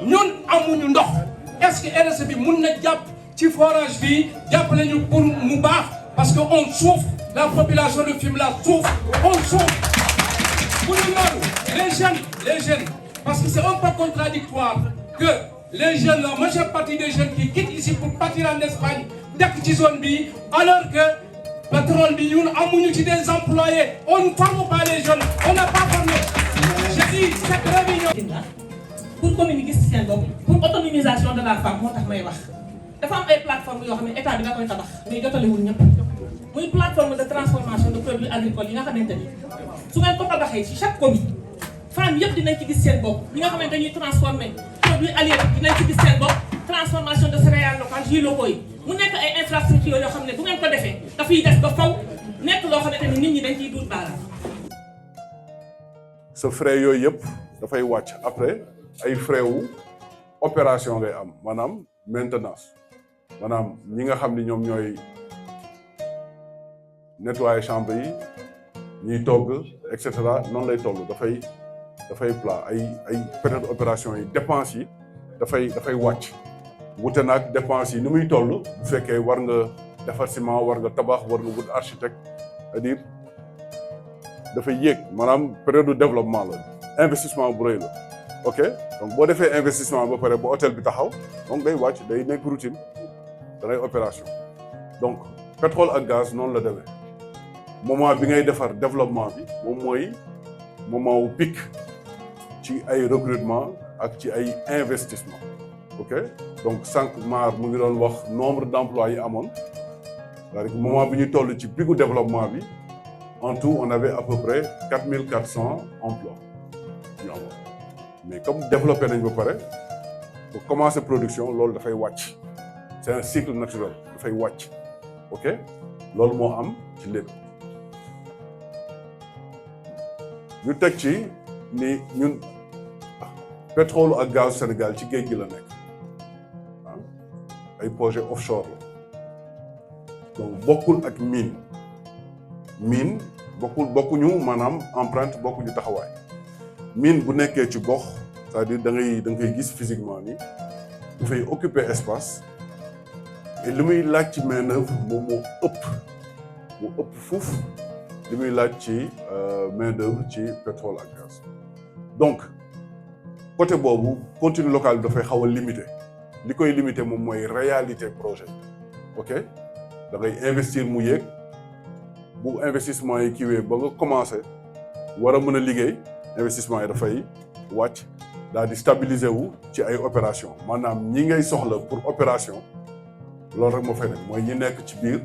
ñun amuñu ndox est-ce que RSE bi mun na jàpp ci forage bi jàppale ñu pour mu baax parce que on souffre la population de Fimela souffre on souffre bu ñu loolu les jeunes parce que c'est un peu contradictoire que les jeunes la majeure partie des jeunes qui quittent ici pour partir en Espagne dëkk ci zone bi alors que pétrole bi ñun amuñu ci des employés on ne forme pas les jeunes on n'a pas formé je dis cette réunion pour commune gis seen bopp pour autonomisation de la femme moo tax may wax dafa am ay plateformes yoo xam ne état bi da koy tabax mais jotalewul ñëpp muy plateforme de transformation de produits agricoles yi nga xamante ni su ngeen ko tabaxee ci chaque commune femmes yëpp dinañ ci gis seen bopp ñi nga xamante dañuy transformer produits halieutiques dinañ ci gis seen bopp transformation de céréales locales jus locaux yi mu nekk ay infrastructures yoo xam ne bu ngeen ko defee dafay def ba faw nekk loo xamante ni nit ñi dañ ciy duut baaraam. sa frais yooyu yëpp dafay wàcc après. ay frais wu opération ngay am maanaam maintenance maanaam ñi nga xam ni ñoom ñooy nettoyer chambre yi ñuy togg et cetera noonu lay toll dafay plat ay période opération yi dépenses yi dafay wàcc wute nag dépenses yi ni muy toll bu fekkee war nga defar ciment war nga tabax war nga wut architecte c'est-à-dire dafay yéeg maanaam période de développement la investissement bu rëy la ok donc boo defee investissement ba pare ba hôtel bi taxaw donc day wàcc day nekk routine danay opération donc pétrole ak gaz noonu la demee moment bi ngay defar développement bi moom mooy moment wu pic ci ay recrutement ak ci ay investissement ok donc sànq maar mu ngi doon wax nombre d'emplois yi amoon c'est-à-dire moment bi ñu toll ci picu développement bi en tout on avait à peu près 4400 emplois ñu amoon mais comme développé nañ ba pare pour commencer production loolu dafay wàcc c'est un cycle naturel dafay wàcc ok loolu moo am ci lépp ñu teg ci ni ñun pétrole ak gaz Sénégal ci géej gi la nekk ay projet offshore la donc bokkul ak mine bokkuñu maanaam empreinte bokkuñu taxawaay mine bu nekkee ci gox c'est-à-dire da nga koy gis physiquement ni dafay occuper espace et li muy laaj ci main d'œuvre moom moo ëpp fuuf li muy laaj ci main d'œuvre ci pétrole ak gaz donc côté boobu contenu local bi dafay xaw a limité li koy limité moom mooy réalité projet ok da ngay investir mu yéeg bu investissement yi kiiwee ba nga commencé war a mën a liggéey investissement yi dafay wàcc daal di stabiliser wu ci ay opération maanaam ñi ngay soxla pour opération loolu rek moo fay nekk mooy ñi nekk ci biir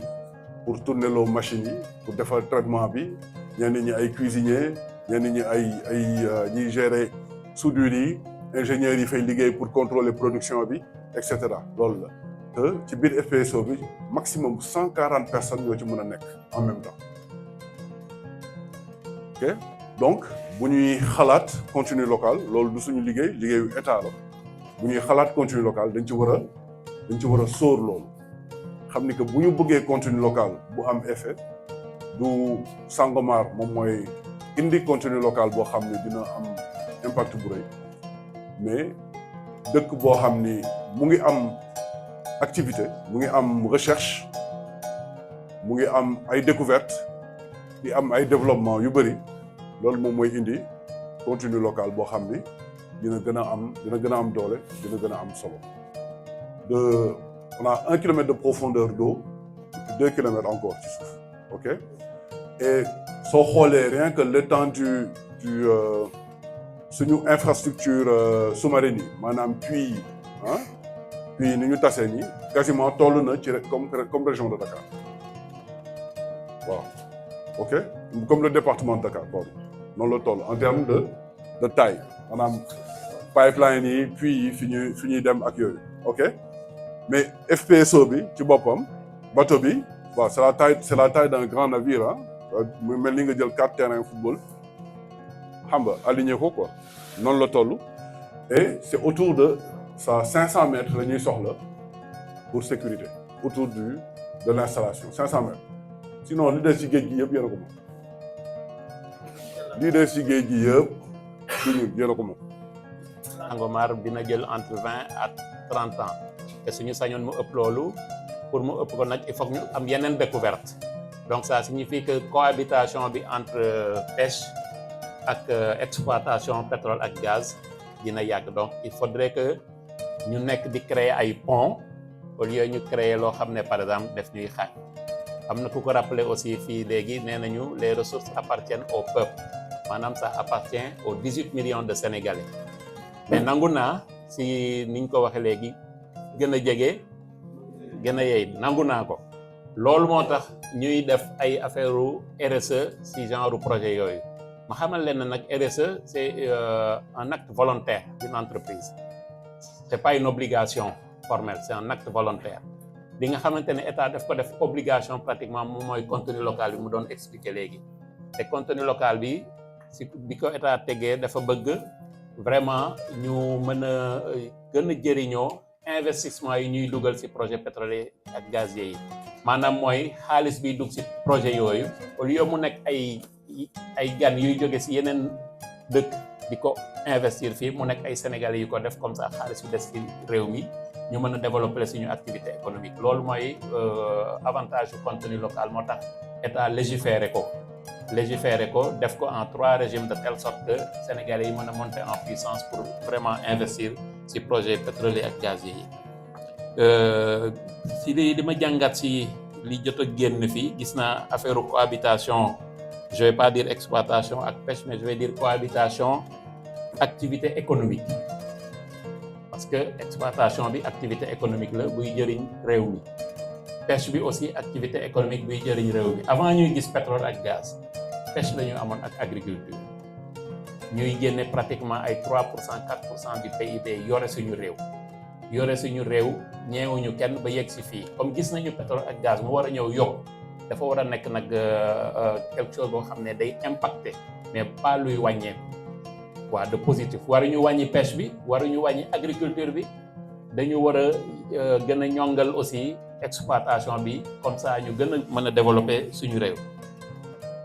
pour tourner loo machines yi pour defar traitement bi ñenn ñi ay cuisinier ñenn ñi ay ñiy gérer soudure yi ingénieurs yi fay liggéey pour contrôler production bi et cetera loolu la te ci biir FPSO bi maximum 140 personnes ñoo ci mën a nekk en même temps ok donc bu ñuy xalaat contenu local loolu du suñu liggéeyu état la bu ñuy xalaat contenu local dañ ci war a sóor loolu xam ni que bu ñu bëggee contenu local bu am effet du Sangomar moom mooy indi contenu local boo xam ne dina am impact bu rëy mais dëkk boo xam ni mu ngi am activité mu ngi am recherche mu ngi am ay découverte di am ay développement yu bëri loolu moom mooy indi contenu local boo xam ni dina gën a am doole dina gën a am solo on a 1 kilomètre de profondeur d'eau et 2 kilomètres encore ci suuf ok et soo xoolee rien que l'étendue du suñu infrastructure sous-marine yi maanaam puits yi puits ni ñu tasee nii quasiment toll na ci comme région de Dakar waaw ok comme le département de Dakar pardon noonu la toll en termes de taille maanaam pipeline yi puits yi fi ñuy dem ak yooyu ok mais FPSO bi ci boppam bateau bi waaw c'est la taille d'un grand navire mu mel ni nga jël 4 terrains football xam nga aligné ko quoi noonu la toll et c'est autour de 500 mètres la ñuy soxla pour sécurité autour de l'installation 500 mètres sinon li des ci géej gi yëpp yéen a ko moom li des ci géej gi yëpp du ñun yéen a ko moom. Sangomar dina jël entre 20 à 30 ans te suñu sañoon mu ëpp loolu pour mu ëpp ko nag il faut que ñu am yeneen découverte donc ça signifie que cohabitation bi entre pêche ak exploitation pétrole ak gaz dina yàgg donc il faudrait que ñu nekk di créer ay ponts au lieu ñu créer loo xam ne par exemple def ñuy xaaj am na ku ko rappeler aussi fii léegi nee nañu les ressources appartiennent au peuple maanaam ça appartient aux 18 millions de Sénégalais mais nangu naa si niñ ko waxee léegi gën a jege gën a yey nangu naa ko loolu moo tax ñuy def ay affaire RSE si genre projet yooyu ma xamal leen nag RSE c'est un acte volontaire d'une entreprise c'est pas une obligation formelle c'est un acte volontaire li nga xamante ne état daf ko def obligation pratiquement moom mooy contenu local bi mu doon expliquer léegi te contenu local bi si bi ko état tegee dafa bëgg vraiment ñu mën a gën a jëriñoo investissement yi ñuy dugal ci projet pétrolier ak gazier yi maanaam mooy xaalis biy dugg ci projet yooyu au lieu mu nekk ay gan yuy jóge ci yeneen dëkk di ko investir fii mu nekk ay sénégalais yu ko def comme ça xaalis yu des ci réew mi ñu mën a développer suñu activité économique loolu mooy avantage du contenu local moo tax état légiféré ko def ko en 3 régimes de telle sorte que sénégalais yi mën a monter en puissance pour vraiment investir ci projet pétrolier ak gazier yi ci li ma jàngat ci li jot a génn fii gis naa affaire cohabitation je vais pas dire exploitation ak pêche mais je vais dire cohabitation activité économique parce que exploitation bi activité économique la buy jëriñ réew mi pêche bi aussi activité économique buy jëriñ réew mi avant ñuy gis pétrole ak gaz pêche la ñu amoon ak agriculture ñuy génne pratiquement ay 3% 4% du PIB yore suñu réew ñeewuñu kenn ba yegg si fii comme gis nañu pétrole ak gaz mu war a ñëw yokk dafa war a nekk nag quelque chose boo xam ne day impacter mais pas luy wàññeeku waa de positif waruñu wàññi pêche bi waruñu wàññi agriculture bi dañu war a gën a ñongal aussi exploitation bi comme ça ñu gën a mën a développer suñu réew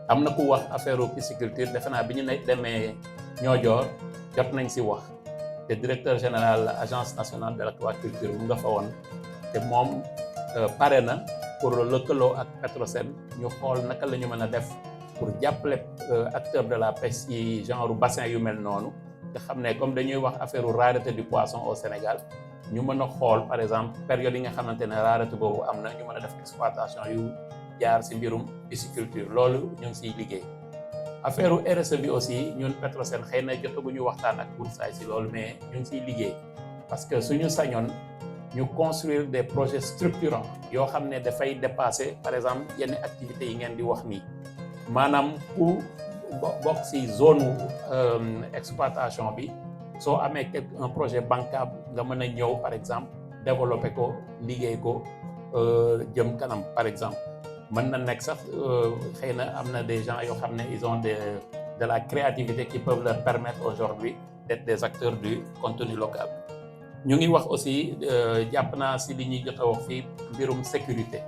am na ku wax affaire pisciculture defe naa bi ñu demee Niodior jot nañ si wax te directeur général agence nationale de l'aquaculture mu nga fa woon te moom pare na pour lëkkaloo ak Petrosen ñu xool naka la ñu mën a def pour jàppale acteur de la pêche yi genre bassin yu mel noonu nga xam ne comme dañuy wax affaire rareté du poisson au Sénégal ñu mën a xool par exemple période yi nga xamante ne rareté boobu am na ñu mën a def exploitation yu jaar ci mbirum pisciculture loolu ñu ngi siy liggéey affaire RSE bi aussi ñun Petrosen xëy na jotaguñu waxtaan ak Woodside ci loolu mais ñu ngi siy liggéey parce que suñu sañoon ñu construire des projets structurants yoo xam ne dafay dépasser par exemple yenn activités yi ngeen di wax nii maanaam pour bokk ci zone exploitation bi soo amee un projet bancable nga mën a ñëw par exemple développer ko liggéey ko jëm kanam par exemple mën na nekk sax xëy na am na des gens yoo xam ne ils ont de la créativité qui peuvent leur permettre aujourd'hui d'être des acteurs du contenu local ñu ngi wax aussi jàpp naa si li ñuy jot a wax fii mbirum sécurité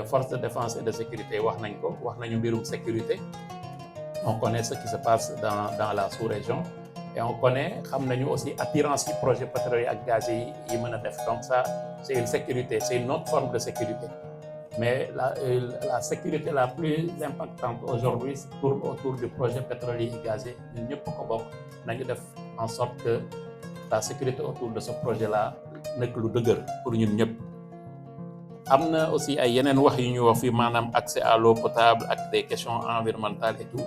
force de défense et de sécurité wax nañu mbirum sécurité on connaît ce qui se passe dans la sous-région et on connaît xam nañu aussi attirance yi projet pétrolier ak gaz yi mën a def donc ça c'est une sécurité c'est une autre forme de sécurité mais la sécurité la plus impactante aujourd'hui tourne autour du projet pétrolier et gazier ñun ñëpp ko bokk nañu def en sorte que la sécurité autour de ce projet là nekk lu dëgër pour ñun ñëpp am na aussi ay yeneen wax yu ñu wax fii maanaam accès à l'eau potable ak des questions environnementales et tout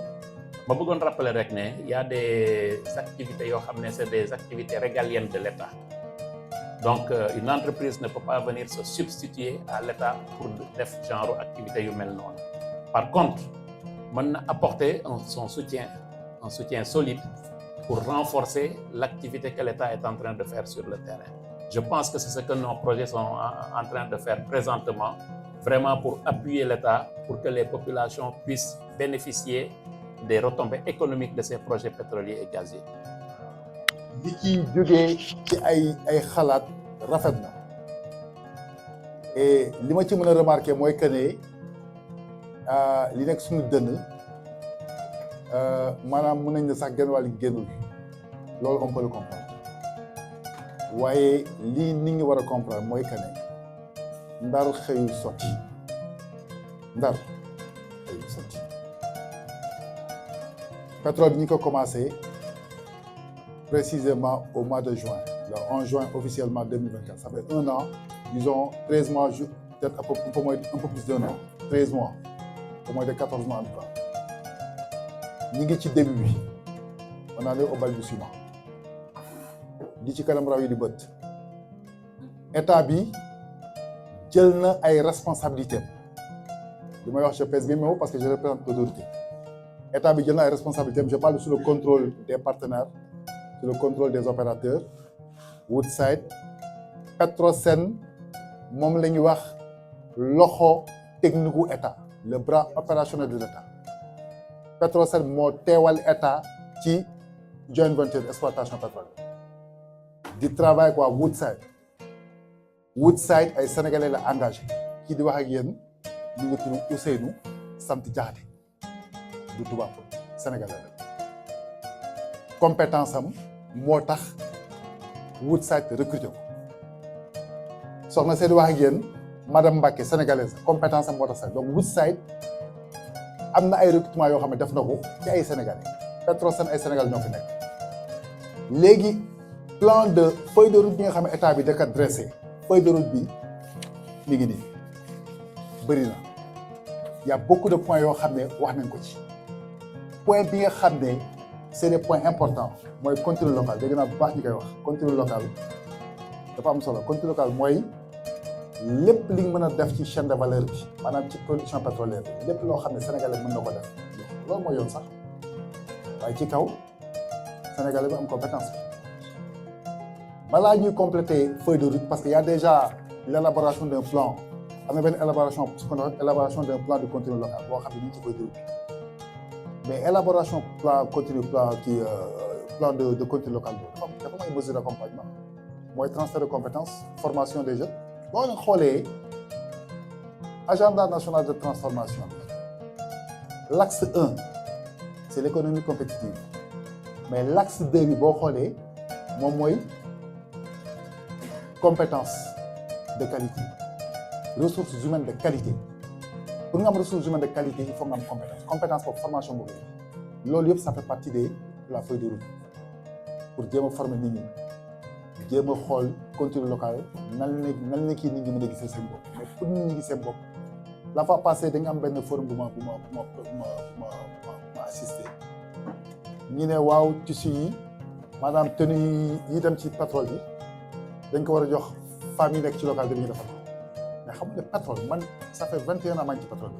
ma bëggoon rappeler rek ne y a des activités yoo xam ne c'est des activités régaliennes de l'État donc une entreprise ne peut pas venir se substituer à l'État pour def genre activité yu mel noonu par contre mën na apporter son soutien un soutien solide pour renforcer l'activité que l'État est en train de faire sur le terrain. Je pense que c'est ce que nos projets sont en train de faire présentement, vraiment pour appuyer l'État, pour que les populations puissent bénéficier des retombées économiques de ces projets pétroliers et gaziers. li ci jógee ci ay xalaat rafet na et li ma ci mën a remarquer mooy que ne li nekk suñu dënn maanaam mën nañ ne sax genn wàll génnul loolu on peut le comprendre waaye lii nit ñi war a comprendre mooy que ne ndar xëyul sotti pétrole bi ñu ko commencé précisément au mois de juin le 11 juin officiellement 2024 ça fait 1 an disons 13 mois peut-être un peu plus d'1 an 13 mois au moins de 14 mois en tout cas ñi ngi ci début bi on en est au balbutiement di ci kanam raw yi di bët état bi jël na ay responsabilités li may wax je pèse bien mes mots parce que je représente l'autorité état bi jël na ay responsabilités je parle sous le contrôle des partenaires sous le contrôle des opérateurs Woodside Petrosen moom la ñuy wax loxo technique gu état le bras opérationnel de l'état Petrosen moo teewal état ci joint venture exploitation pétrolière di travail quoi Woodside Woodside ay sénégalais la engagé kii di wax ak yéen ñu ngi tudd Ousseynou sant Diakhaté du tubaab sénégalais la compétence am moo tax Woodside recruté ko soxna Seydi wax ak yéen madame Mbacké sénégalaise compétence am moo tax sax donc Woodside am na ay recrutement yoo xam ne def na ko ci ay sénégalais Petrosen ay sénégalais ñoo fi nekk léegi plan de feuille de route bi nga xam ne état bi da ko dressé feuille de route bi mi ngi nii bëri na y a beaucoup de points yoo xam ne wax nañ ko ci point bi nga xam ne c'est des points importants mooy contenu local dégg naa bu baax ñi koy wax contenu local dafa am solo contenu local mooy lépp li nga mën a def ci chaîne de valeur bi maanaam ci production pétrolière bi lépp loo xam ne sénégalais mën na ko def loolu mooy yoon sax waaye ci kaw sénégalais bi am compétence bi balaa ñuy compléter feuille de route parce que y a déjà l'élaboration d'un plan am na benn élaboration ce qu'on appelle élaboration d'un plan de contenu local boo xam ne ñu ngi ci feuille de route bi mais élaboration plan contenu plan de contenu local boobu dafa am ay mesures d'accompagnement mooy transfert de compétences formation des jeunes boo leen xoolee agenda national de transformation bi l'axe 1 c'est l'économie compétitive mais l'axe 2 bi boo xoolee moom mooy compétences de qualité ressources humaines de qualité pour nga am ressources humaines de qualité il faut nga am compétence boobu formation boobu loolu yëpp ça fait partie de la feuille de route pour jéem a former nit ñi jéem a xool contenu local nan la kii nit ñi mën a gisee seen bopp mais pour nit ñi gis seen bopp la fois passée da nga am benn forum bu ma assisté ñu ne waaw tissu yi maanaam tenue yi dem ci pétrole bi dañ ko war a jox femmes yi nekk ci local bi ñu defal mais xam nga pétrole man ça fait 21 ans maa ngi ci pétrole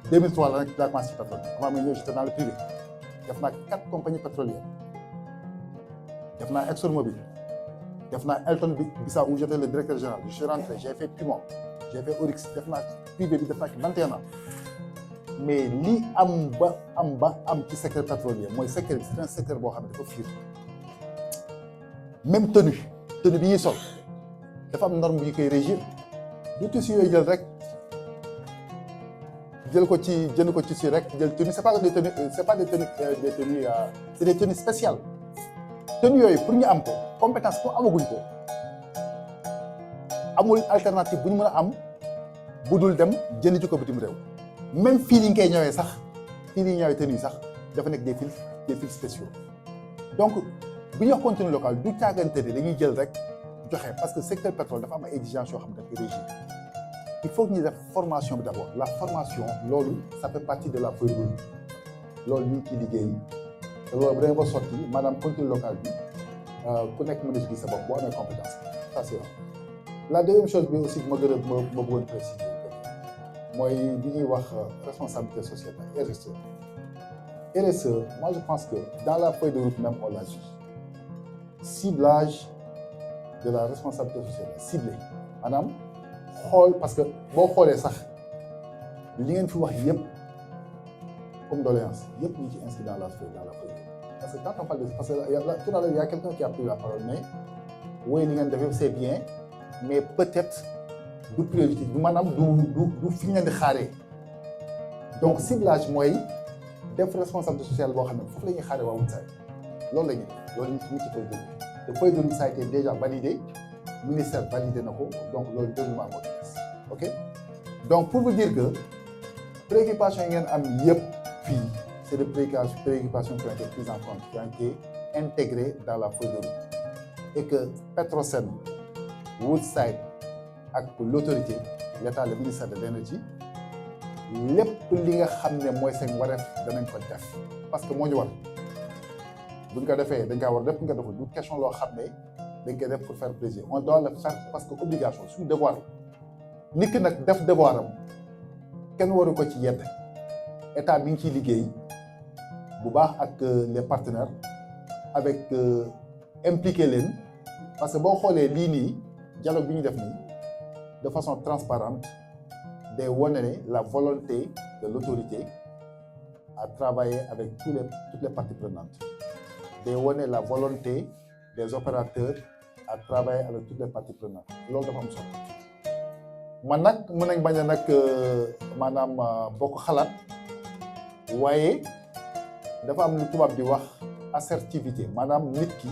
bi 2003 la nag daa commencé ci pétrole bi avant ma ñëw j'étais dans le privé def naa 4 compagnies pétrolières def naa ExxonMobil def naa Elton Bissau où j'étais le directeur général je suis rentré j'ai fait Pimon j'ai fait Oryx def naa privé bi def naa 21 ans mais li am ci secteur pétrolier mooy secteur bi c'est un secteur boo xam ne dafa fiir même tenue bi ñuy sol dafa am norme yu koy régir du tissu yooyu jël rek jënd ko ci tissu rek jël tenue c'est pas des tenues c'est des tenues spéciales tenue yooyu pour ñu am ko compétence ko amaguñ ko amul alternative bu ñu mën a am bu dul dem jënd ci ko bitim réew même fii ni nga koy ñëwee sax fii ni ñëwee tenue sax dafa nekk des fils spéciaux donc bu ñu wax contenu local du caagante ne dañuy jël rek joxe parce que secteur pétrole dafa am ay exigences yoo xam ne dafa régir il faut que ñu def formation bi d'abord la formation loolu ça fait partie de la feuille de route loolu ñu ngi ciy liggéey te loolu bu demee ba sotti maanaam contenu local bi ku nekk mën a gis sa bopp boo amee compétence ça c'est vrai. La deuxième chose bi aussi ma bëggoon préciser mooy bi ñuy wax responsabilité sociétale RSE. RSE moi je pense que dans la feuille de route même on l'a dit ciblage de la responsabilité sociétale ciblé maanaam xool parce que boo xoolee sax li ngeen fi wax yëpp comme doléance yëpp ñu ci inscrit dans la feuille de route parce que quand on parle de parce que tout à l'heure il y a quelqu'un qui a pris la parole mais woy li ngeen def yëpp c'est bien mais peut-être du priorité du maanaam du fi ñu leen di xaaree donc ciblage mooy def responsabilité sociale boo xam ne foofu la ñuy xaaree waa Woodside loolu la ñuy def loolu ñu ci feuille de route te feuille de route ça a été déjà validé ministère validé na ko donc loolu développement moo ci des ok donc pour vous dire que préoccupation yi ngeen am yëpp fii c'est des préoccupations qui ont été prises en compte qui ont été intégrées dans la feuille de route et que Petrosen Woodside ak l'autorité l'État le ministère de l'énergie lépp li nga xam ne mooy seen wareef danañ ko def parce que moo ñu war buñ ko defee dañ kaa war def buñ ko defee du question loo xam ne dañ koy def pour faire plaisir on doit le faire parce que obligation suñu devoir nit ki nag def devoir am kenn waru ko ci yedd état mi ngi ciy liggéey bu baax ak les partenaires avec impliquer leen parce que boo xoolee lii nii dialogue bi ñu def nii de façon transparente day wane ne la volonté de l'autorité à travailler avec toutes les parties prenantes day wane la volonté des opérateurs à travailler avec toutes les parties prenantes loolu dafa am solo man nag mën nañ bañ a nag maanaam bokk xalaat waaye dafa am lu tubaab di wax assertivité maanaam nit ki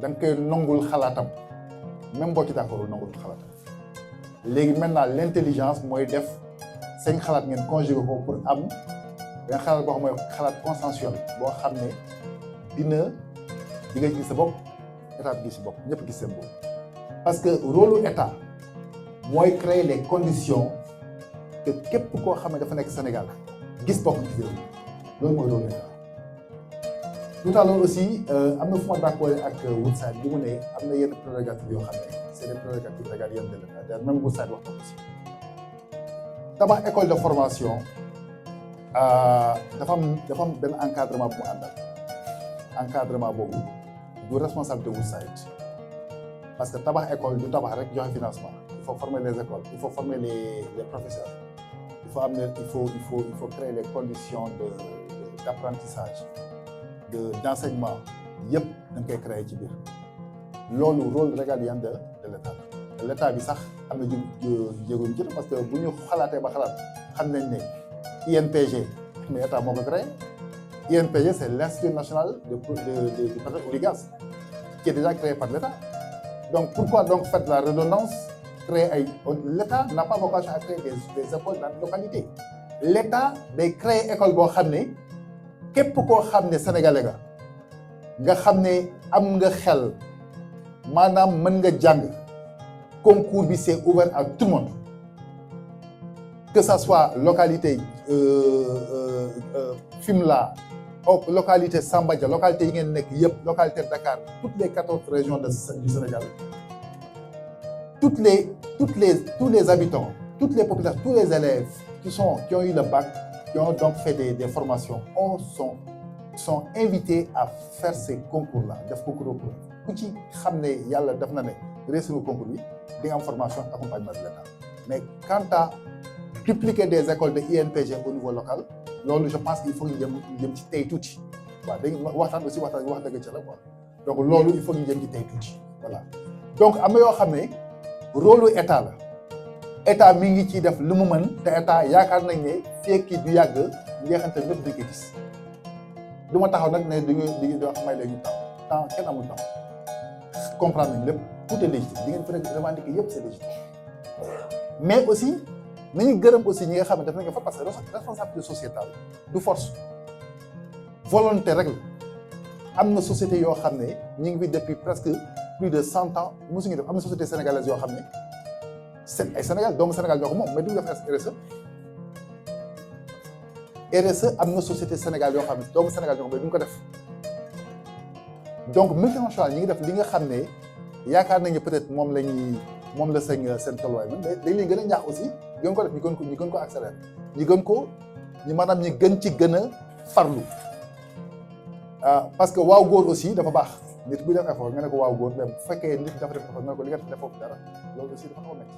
da nga koy nangul xalaatam même boo ci d'accord nangul xalaatam léegi maintenant l'intelligence mooy def seen xalaat ngeen conjugué ko pour am benn xalaat boo xam mooy xalaat consensuel boo xam ne di nga gis sa bopp état bi gis sa bopp ñëpp gis seen bopp parce que rôle état mooy créer les conditions que képp koo xam ne dafa nekk Sénégal gis bopp ci réew loolu mooy rôle état tout à l'heure aussi am na fu ma d'accord ak Woodside bi mu ne am na yenn prérogatives yoo xam ne c'est des prérogatives régaliennes de l'État même Woodside wax na aussi tabax école de formation dafa am benn encadrement bu mu àndal encadrement boobu du responsabilité Woodside parce que tabax école du tabax rek joxe financement il faut former les écoles il faut former les professeurs il faut créer les conditions d'apprentissage d'enseignement yëpp da nga koy créer ci biir loolu rôle régalien de l'État l'État bi sax am na jéego yu parce que bu ñu xalaatee ba xalaat xam nañ ne INPG mais État moo ko créé INPG c'est l'Institut national du pétrole et du gaz qui est déjà créé par l'État donc pourquoi donc faire la redondance créer l'État n'a pas vocation à créer des écoles dans la localité l'État day créer école boo xam ne képp koo xam ne sénégalais nga xam ne am nga xel maanaam mën nga jàng concours bi c'est ouvert à tout le monde que ça soit localité Fimela localité Samba Dia localité yi ngeen nekk yëpp localité Dakar toutes les 14 régions du Sénégal tous les habitants toutes les populations tous les élèves qui ont eu le bac qui ont donc fait des formations sont invités à faire ces concours-là def concours ku ci xam ne yàlla def na ne réussir concours bi di nga am formation accompagnement de l'État mais quant à dupliquer des écoles de INPG au niveau local loolu je pense qu'il faut ñu jëm ci tey tuuti waaw dañuy wax dëgg ci la quoi donc loolu il faut ñu jëm ci tey tuuti voilà donc am na yoo xam ne rôle État la État mi ngi ciy def lu mu mën te État yaakaar nañ ne fekki du yàgg njeexantal ñëpp dañ ko gis du ma taxaw nag ne di may léegi temps kenn amul temps comprendre nañ lépp tout est légitime di ngeen fa revendiquer yëpp c'est légitime mais aussi nañu gërëm aussi ñi nga xam ne def nañ ko fa parce que responsabilité sociétale du force volonté rek la am na société yoo xam ne ñu ngi fi depuis presque plus de 100 ans mosuñu def am na société sénégalaise yoo xam ne ay Sénégal doomu Sénégal ñoo ko moom mais duñu def RSE am na société Sénégal yoo xam ne doomu Sénégal ñoo ko mais duñu ko def donc multinationales ñi ngi def li nga xam ne yaakaar nañu peut-être moom la seen tolluwaay man dañ leen gën a ñaax aussi gën ko def ñu gën ko accélérer maanaam ñu gën ci gën a farlu parce que waaw góor aussi dafa baax nit buy def effort nga ne ko waaw góor mais bu fekkee nit dafa def effort nga ne ko li nga def foofu dara loolu aussi dafa xaw a métti